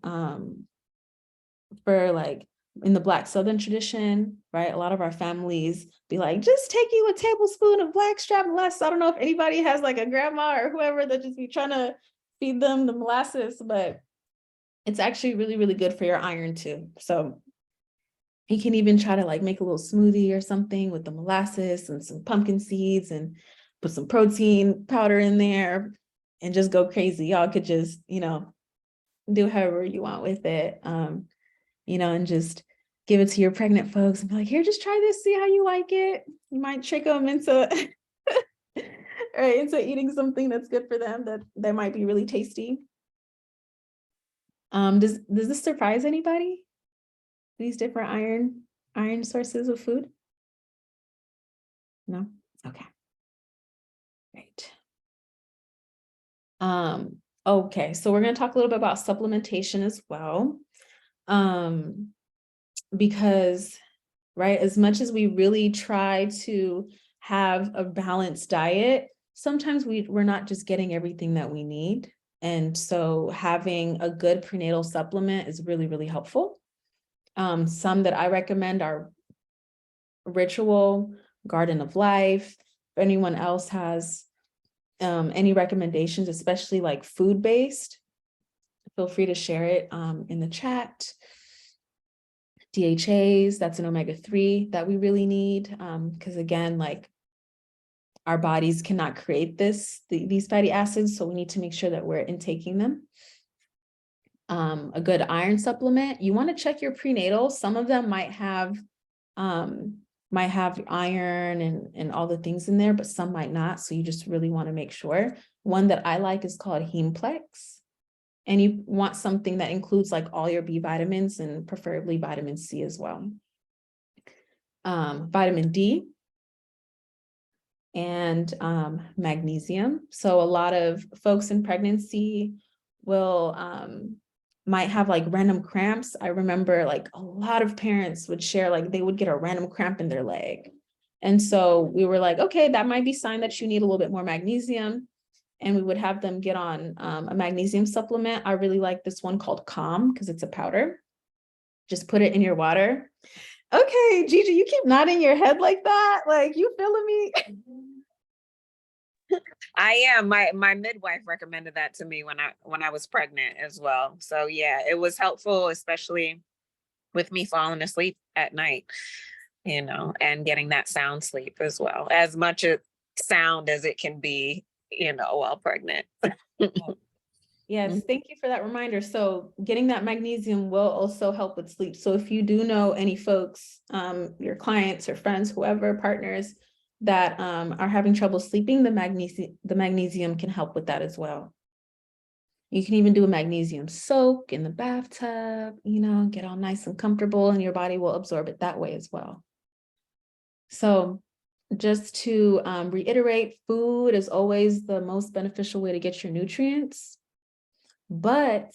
for like in the Black Southern tradition, right, a lot of our families be like, just take you a tablespoon of blackstrap molasses. I don't know if anybody has like a grandma or whoever that just be trying to feed them the molasses, but It's actually really, really good for your iron too. So you can even try to like make a little smoothie or something with the molasses and some pumpkin seeds and put some protein powder in there and just go crazy. Y'all could just, do however you want with it, and just give it to your pregnant folks and be like, here, just try this, see how you like it. You might trick them into, right, into eating something that's good for them that might be really tasty. Does this surprise anybody? These different iron sources of food? No? Okay. Great. Okay, so we're going to talk a little bit about supplementation as well. Because, right, as much as we really try to have a balanced diet, sometimes we're not just getting everything that we need. And so having a good prenatal supplement is really, really helpful. Some that I recommend are Ritual, Garden of Life. If anyone else has any recommendations, especially like food-based, feel free to share it in the chat. DHAs, that's an omega-3 that we really need, because again, like our bodies cannot create these fatty acids, so we need to make sure that we're intaking them. A good iron supplement, you want to check your prenatal. Some of them might have iron and all the things in there, but some might not, so you just really want to make sure. One that I like is called Hemeplex. And you want something that includes like all your B vitamins and preferably vitamin C as well. Vitamin D and magnesium. So a lot of folks in pregnancy will might have like random cramps. I remember like a lot of parents would share like they would get a random cramp in their leg. And so we were like, okay, that might be a sign that you need a little bit more magnesium. And we would have them get on a magnesium supplement. I really like this one called Calm because it's a powder. Just put it in your water. Okay, Gigi, you keep nodding your head like that. Like, you feeling me? I am. My midwife recommended that to me when I was pregnant as well. So yeah, it was helpful, especially with me falling asleep at night, and getting that sound sleep as well. As much a sound as it can be, while pregnant. Yes, thank you for that reminder. So getting that magnesium will also help with sleep. So if you do know any folks, your clients or friends, whoever, partners that are having trouble sleeping, the magnesium can help with that as well. You can even do a magnesium soak in the bathtub, get all nice and comfortable, and your body will absorb it that way as well. So just to reiterate, food is always the most beneficial way to get your nutrients, but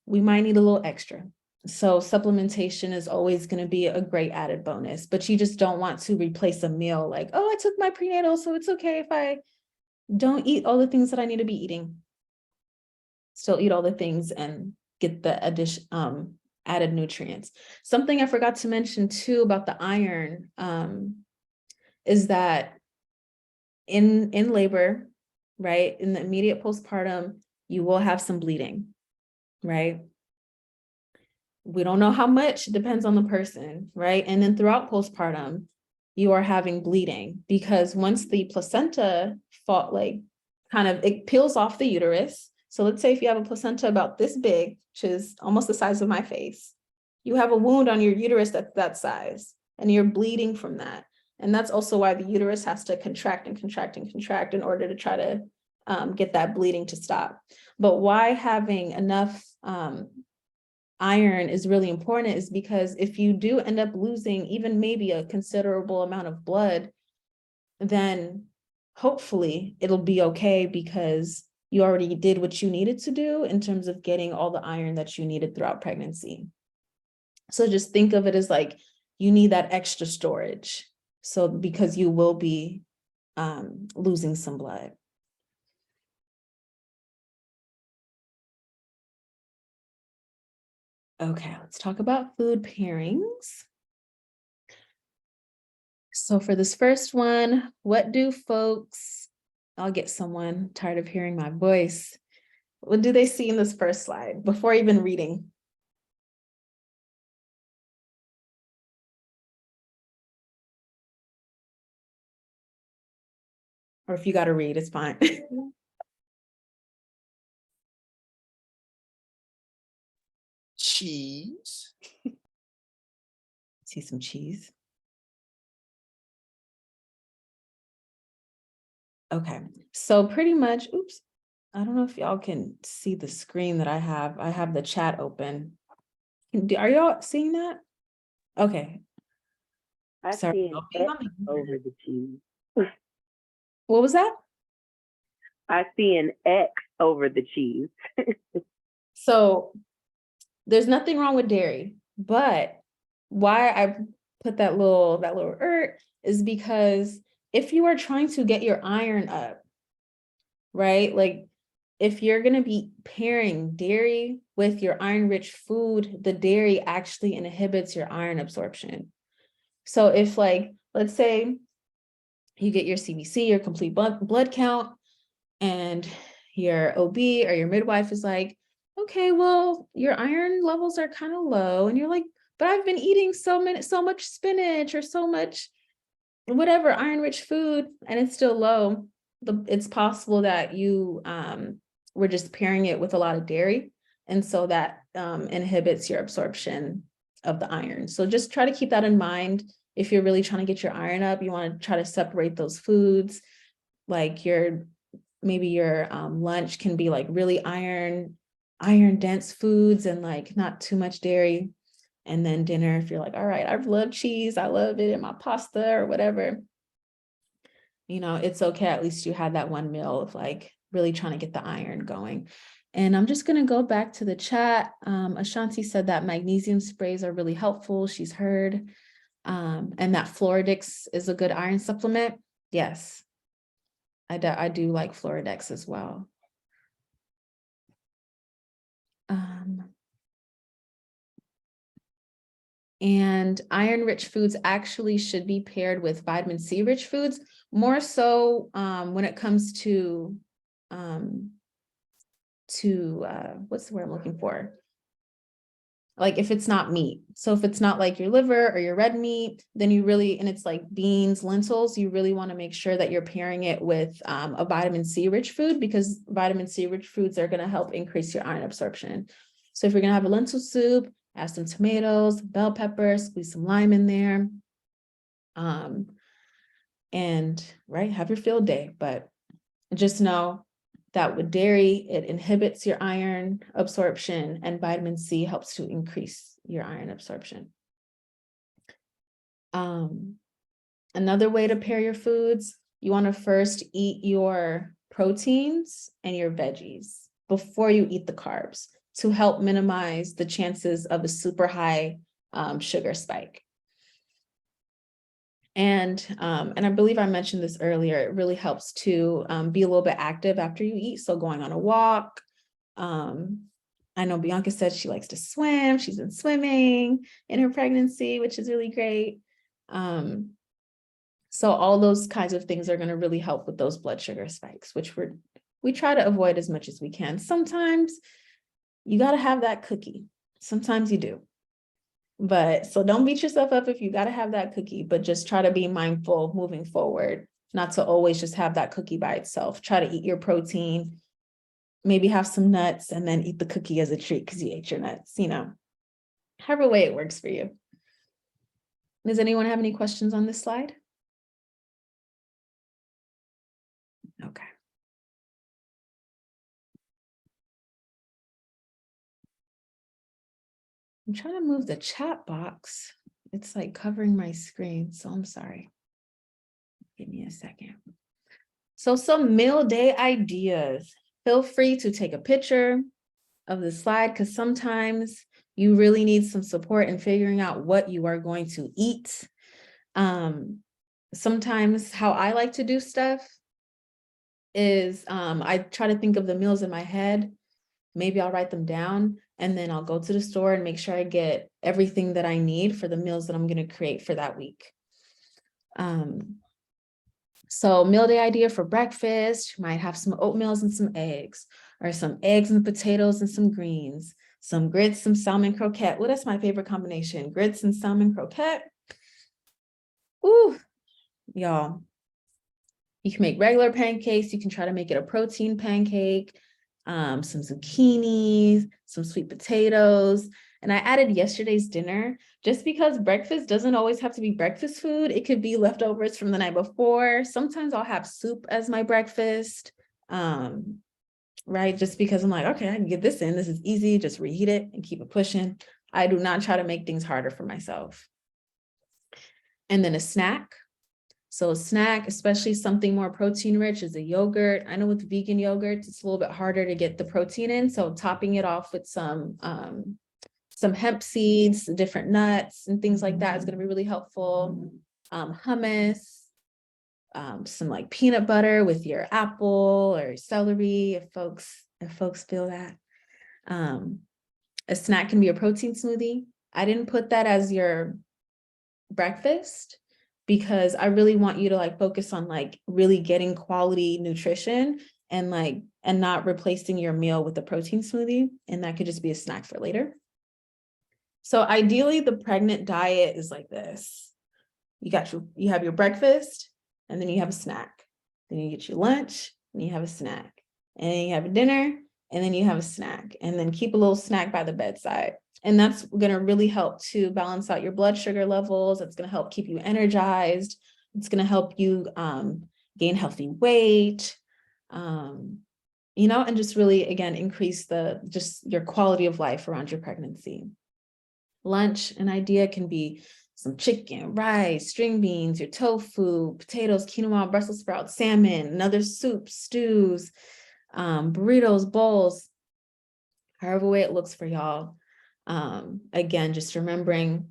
we might need a little extra. So supplementation is always going to be a great added bonus, but you just don't want to replace a meal like, oh, I took my prenatal, so it's okay if I don't eat all the things that I need to be eating. Still eat all the things and get the added nutrients. Something I forgot to mention too about the iron is that in labor, right, in the immediate postpartum, you will have some bleeding, right? We don't know how much, it depends on the person, right? And then throughout postpartum, you are having bleeding because once the placenta it peels off the uterus. So let's say if you have a placenta about this big, which is almost the size of my face, you have a wound on your uterus that's that size, and you're bleeding from that. And that's also why the uterus has to contract and contract and contract in order to try to get that bleeding to stop. But why having enough iron is really important is because if you do end up losing even maybe a considerable amount of blood, then hopefully it'll be okay because you already did what you needed to do in terms of getting all the iron that you needed throughout pregnancy. So just think of it as like you need that extra storage. So because you will be losing some blood. Okay, let's talk about food pairings. So for this first one, what do folks, I'll get someone tired of hearing my voice. What do they see in this first slide before even reading? Or if you got to read, it's fine. Cheese. See some cheese. Okay, so pretty much, oops, I don't know if y'all can see the screen that I have. I have the chat open. Are y'all seeing that? Okay. I Sorry. see an Okay, X over the cheese. what was that? I see an X over the cheese. So there's nothing wrong with dairy, but why I put that little is because if you are trying to get your iron up, right? Like if you're going to be pairing dairy with your iron-rich food, the dairy actually inhibits your iron absorption. So if like, let's say you get your CBC, your complete blood count, and your OB or your midwife is like, okay, well, your iron levels are kind of low. And you're like, but I've been eating so much spinach or so much whatever iron-rich food, and it's still low. It's possible that you were just pairing it with a lot of dairy. And so that inhibits your absorption of the iron. So just try to keep that in mind. If you're really trying to get your iron up, you want to try to separate those foods. Like maybe your lunch can be like really iron dense foods and like not too much dairy. And then dinner, if you're like, all right, I love cheese, I love it in my pasta or whatever, you know, it's okay. At least you had that one meal of like really trying to get the iron going. And I'm just going to go back to the chat. Ashanti said that magnesium sprays are really helpful. She's heard. And that Floradix is a good iron supplement. Yes, I do like Floradix as well. And iron-rich foods actually should be paired with vitamin C-rich foods, more so when it comes to what's the word I'm looking for? Like if it's not meat. So if it's not like your liver or your red meat, then you really, and it's like beans, lentils, you really want to make sure that you're pairing it with a vitamin C-rich food, because vitamin C-rich foods are going to help increase your iron absorption. So if you're going to have a lentil soup, add some tomatoes, bell peppers, squeeze some lime in there. And right, have your field day, but just know that with dairy, it inhibits your iron absorption, and vitamin C helps to increase your iron absorption. Another way to pair your foods, you want to first eat your proteins and your veggies before you eat the carbs to help minimize the chances of a super high sugar spike. And I believe I mentioned this earlier, it really helps to be a little bit active after you eat. So going on a walk. I know Bianca said she likes to swim. She's been swimming in her pregnancy, which is really great. So all those kinds of things are going to really help with those blood sugar spikes, which we try to avoid as much as we can. Sometimes you got to have that cookie. Sometimes you do. But so don't beat yourself up if you got to have that cookie, but just try to be mindful moving forward, not to always just have that cookie by itself. Try to eat your protein, maybe have some nuts, and then eat the cookie as a treat because you ate your nuts, you know, however way it works for you. Does anyone have any questions on this slide? Okay. I'm trying to move the chat box. It's like covering my screen, so I'm sorry. Give me a second. So some meal day ideas. Feel free to take a picture of the slide because sometimes you really need some support in figuring out what you are going to eat. Sometimes how I like to do stuff is I try to think of the meals in my head. Maybe I'll write them down and then I'll go to the store and make sure I get everything that I need for the meals that I'm going to create for that week. So meal day idea for breakfast, you might have some oatmeals and some eggs, or some eggs and potatoes and some greens, some grits, some salmon croquette. Well, that's my favorite combination, grits and salmon croquette. Ooh, y'all. You can make regular pancakes. You can try to make it a protein pancake, some zucchini, some sweet potatoes. And I added yesterday's dinner just because breakfast doesn't always have to be breakfast food. It could be leftovers from the night before. Sometimes I'll have soup as my breakfast, right? Just because I'm like, okay, I can get this in. This is easy. Just reheat it and keep it pushing. I do not try to make things harder for myself. And then a snack. So a snack, especially something more protein rich, is a yogurt. I know with vegan yogurts, it's a little bit harder to get the protein in. So topping it off with some hemp seeds, different nuts and things like that is going to be really helpful. Hummus, some like peanut butter with your apple or celery, if folks feel that. A snack can be a protein smoothie. I didn't put that as your breakfast because I really want you to like focus on like really getting quality nutrition and not replacing your meal with a protein smoothie. And that could just be a snack for later. So ideally the pregnant diet is like this. You have your breakfast and then you have a snack. Then you get your lunch and you have a snack. And then you have a dinner and then you have a snack. And then keep a little snack by the bedside. And that's going to really help to balance out your blood sugar levels. It's going to help keep you energized. It's going to help you gain healthy weight, and just really, again, increase your quality of life around your pregnancy. Lunch, an idea can be some chicken, rice, string beans, your tofu, potatoes, quinoa, Brussels sprouts, salmon, and other soups, stews, burritos, bowls, however way it looks for y'all. Again, just remembering,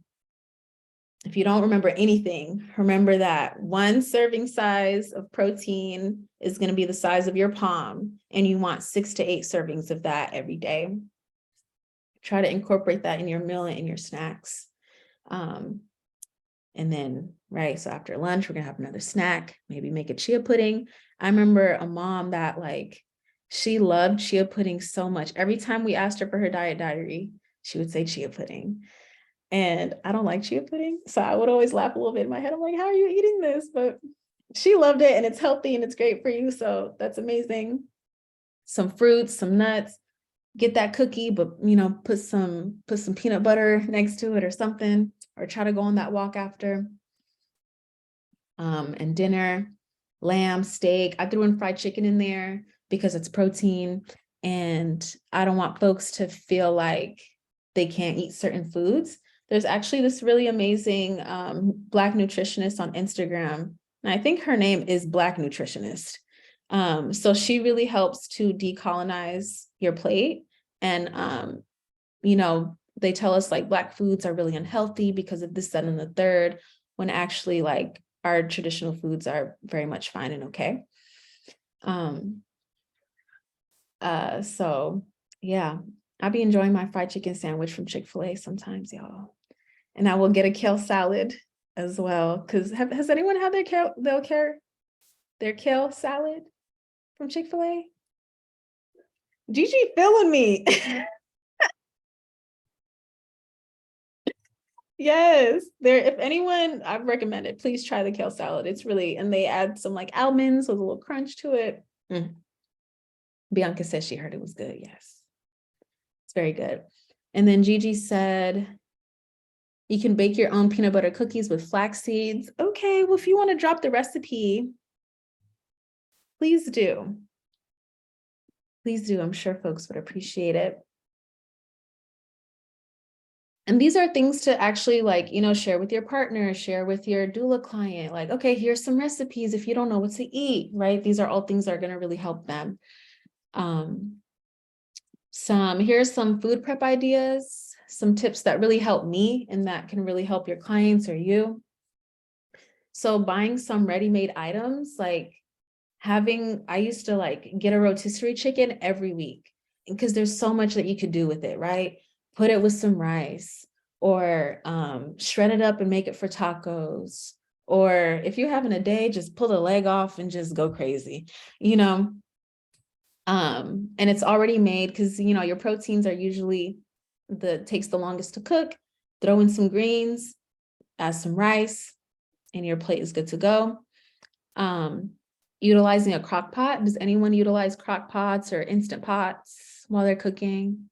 if you don't remember anything, remember that one serving size of protein is going to be the size of your palm, and you want 6 to 8 servings of that every day. Try to incorporate that in your meal and in your snacks. And then, right, so after lunch, we're going to have another snack, maybe make a chia pudding. I remember a mom that she loved chia pudding so much. Every time we asked her for her diet diary, she would say chia pudding. And I don't like chia pudding. So I would always laugh a little bit in my head. I'm like, how are you eating this? But she loved it and it's healthy and it's great for you. So that's amazing. Some fruits, some nuts, get that cookie, but put some peanut butter next to it or something, or try to go on that walk after. And dinner, lamb, steak. I threw in fried chicken in there because it's protein. And I don't want folks to feel like they can't eat certain foods. There's actually this really amazing Black nutritionist on Instagram. And I think her name is Black Nutritionist. So she really helps to decolonize your plate. And, they tell us Black foods are really unhealthy because of this, that, and the third, when actually our traditional foods are very much fine and okay. So yeah, I'll be enjoying my fried chicken sandwich from Chick-fil-A sometimes, y'all. And I will get a kale salad as well. Because has anyone had their kale salad from Chick-fil-A? Gigi feeling me. Yes, if anyone, I've recommended, please try the kale salad. It's really, and they add some almonds with a little crunch to it. Bianca says she heard it was good. Yes, it's very good. And then Gigi said, you can bake your own peanut butter cookies with flax seeds. Okay, well, if you want to drop the recipe, please do. Please do. I'm sure folks would appreciate it. And these are things to actually share with your partner, share with your doula client. Okay, here's some recipes if you don't know what to eat, right? These are all things that are going to really help them. Here's some food prep ideas, some tips that really help me and that can really help your clients or you. So buying some ready-made items, I used to get a rotisserie chicken every week because there's so much that you could do with it, right? Put it with some rice or shred it up and make it for tacos. Or if you're having a day, just pull the leg off and just go crazy, And it's already made because, you know, your proteins are usually takes the longest to cook. Throw in some greens, add some rice, and your plate is good to go. Utilizing a crock pot. Does anyone utilize crock pots or instant pots while they're cooking?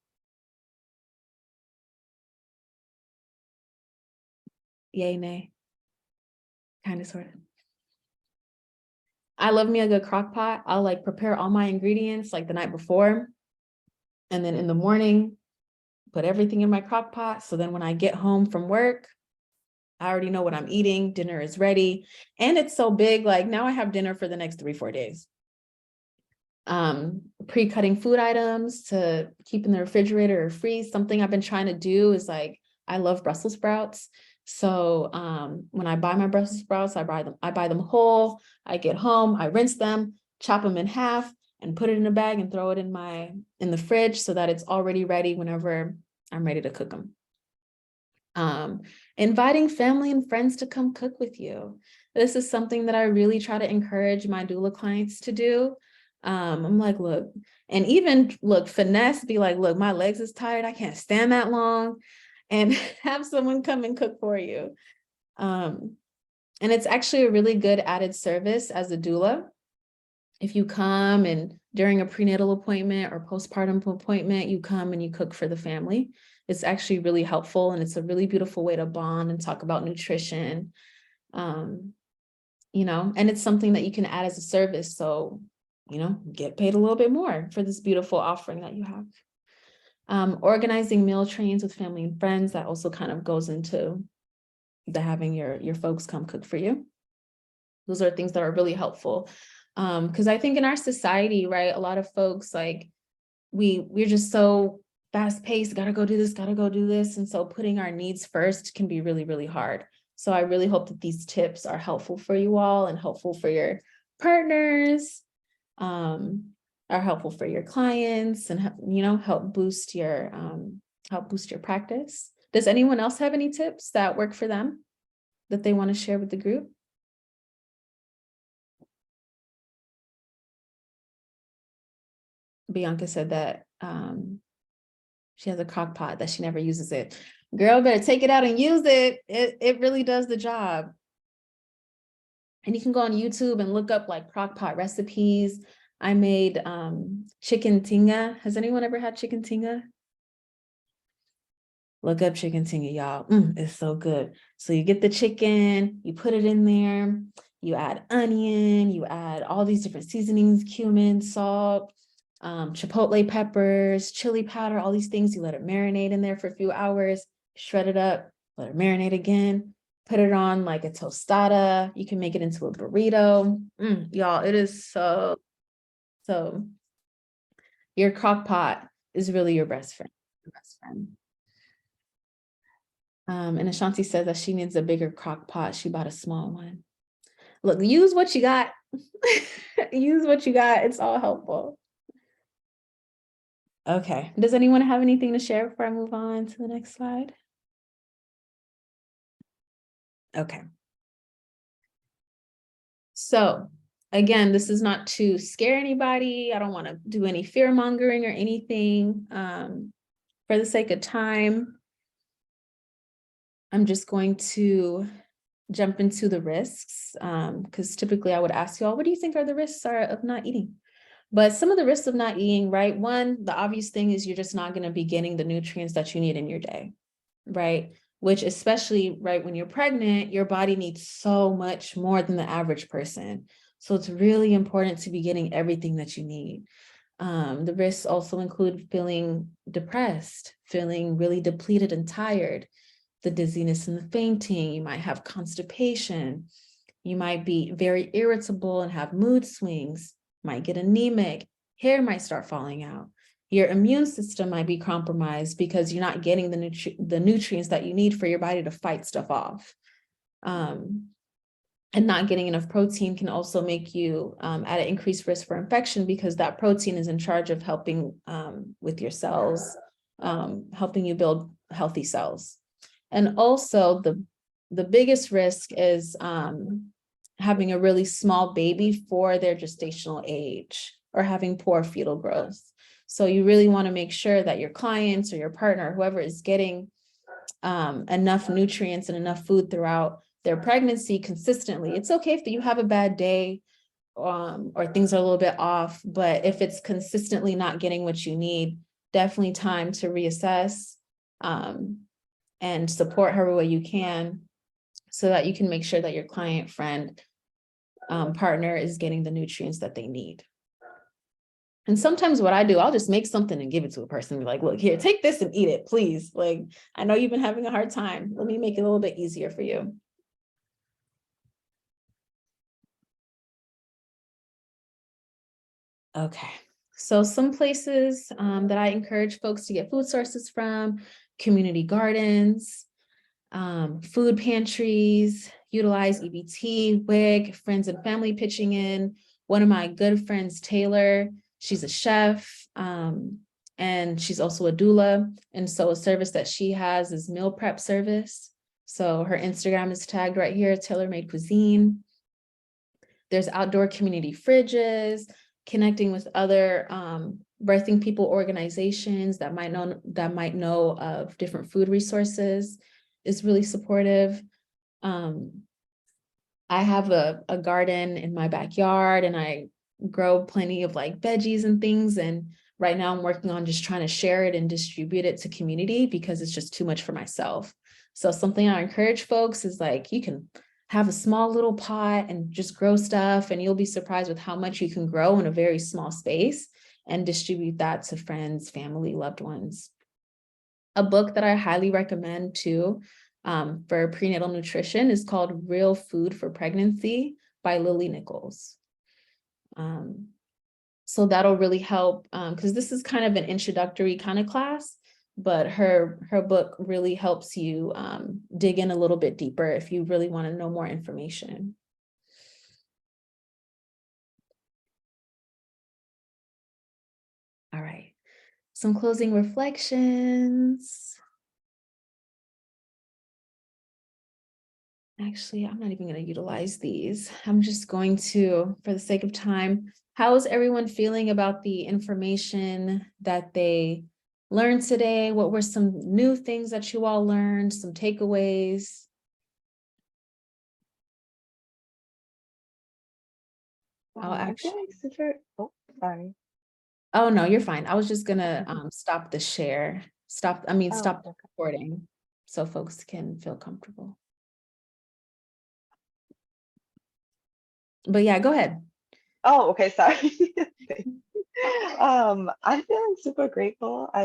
Yay, nay. Kind of, sort of. I love me a good crock pot. I'll like prepare all my ingredients like the night before. And then in the morning, put everything in my crock pot. So then when I get home from work, I already know what I'm eating. Dinner is ready. And it's so big, like now I have dinner for the next 3-4 days. Pre-cutting food items to keep in the refrigerator or freeze. Something I've been trying to do is like, I love Brussels sprouts. So when I buy my Brussels sprouts, I buy them whole. I get home, I rinse them, chop them in half, and put it in a bag and throw it in the fridge so that it's already ready whenever I'm ready to cook them. Inviting family and friends to come cook with you. This is something that I really try to encourage my doula clients to do. I'm like, look, and even look, finesse, be like, look, my legs is tired. I can't stand that long, and have someone come and cook for you. And it's actually a really good added service as a doula. If you come and during a prenatal appointment or postpartum appointment, you come and you cook for the family. It's actually really helpful, and it's a really beautiful way to bond and talk about nutrition. You know, and it's something that you can add as a service. So, you know, get paid a little bit more for this beautiful offering that you have. Organizing meal trains with family and friends, that also kind of goes into the having your folks come cook for you. Those are things that are really helpful. Because I think in our society, right, a lot of folks, like we're just so fast paced, gotta go do this. And so putting our needs first can be really, really hard. So I really hope that these tips are helpful for you all and helpful for your partners, are helpful for your clients, and, you know, help boost your practice. Does anyone else have any tips that work for them that they want to share with the group? Bianca said that she has a crock pot that she never uses it. Girl, better take it out and use it. It really does the job. And you can go on YouTube and look up like crock pot recipes. I made chicken tinga. Has anyone ever had chicken tinga? Look up chicken tinga, y'all. It's so good. So you get the chicken, you put it in there, you add onion, you add all these different seasonings, cumin, salt, chipotle peppers, chili powder, all these things. You let it marinate in there for a few hours, shred it up, let it marinate again, put it on like a tostada. You can make it into a burrito. Y'all, it is so your crock pot is really your best friend. And Ashanti says that she needs a bigger crock pot. She bought a small one. Look, use what you got. Use what you got. It's all helpful. Okay. Does anyone have anything to share before I move on to the next slide? Okay. So again, this is not to scare anybody. I don't want to do any fear mongering or anything. For the sake of time, I'm just going to jump into the risks, because typically I would ask you all, what do you think are the risks of not eating? But some of the risks of not eating, right? One, the obvious thing is you're just not going to be getting the nutrients that you need in your day, right? Which especially, right, when you're pregnant, your body needs so much more than the average person. So it's really important to be getting everything that you need. The risks also include feeling depressed, feeling really depleted and tired, the dizziness and the fainting. You might have constipation. You might be very irritable and have mood swings, might get anemic, hair might start falling out. Your immune system might be compromised because you're not getting the nutrients that you need for your body to fight stuff off. And not getting enough protein can also make you at an increased risk for infection, because that protein is in charge of helping with your cells, helping you build healthy cells. And also the biggest risk is having a really small baby for their gestational age or having poor fetal growth. So you really want to make sure that your clients or your partner, whoever is getting enough nutrients and enough food throughout their pregnancy consistently. It's okay if you have a bad day or things are a little bit off, but if it's consistently not getting what you need, definitely time to reassess and support however way you can so that you can make sure that your client, friend, partner is getting the nutrients that they need. And sometimes what I do, I'll just make something and give it to a person. Be like, look, here, take this and eat it, please. Like, I know you've been having a hard time. Let me make it a little bit easier for you. Okay, so some places that I encourage folks to get food sources from: community gardens, food pantries, utilize EBT, WIC, friends and family pitching in. One of my good friends, Taylor, she's a chef and she's also a doula. And so a service that she has is meal prep service. So her Instagram is tagged right here, Taylor Made Cuisine. There's outdoor community fridges, connecting with other birthing people organizations that might know of different food resources is really supportive. I have a garden in my backyard and I grow plenty of like veggies and things. And right now I'm working on just trying to share it and distribute it to community because it's just too much for myself. So something I encourage folks is like, you can have a small little pot and just grow stuff and you'll be surprised with how much you can grow in a very small space and distribute that to friends, family, loved ones. A book that I highly recommend too for prenatal nutrition is called Real Food for Pregnancy by Lily Nichols. So that'll really help because this is kind of an introductory kind of class, but her book really helps you dig in a little bit deeper if you really want to know more information. All right, some closing reflections. Actually, I'm not even going to utilize these. I'm just going to, for the sake of time, how is everyone feeling about the information that they learned today? What were some new things that you all learned, some takeaways? I'm feeling super, oh, sorry. Oh, no, you're fine. I was just going to stop the share, stop the recording so folks can feel comfortable. But yeah, go ahead. Oh, okay, sorry. I'm feeling super grateful.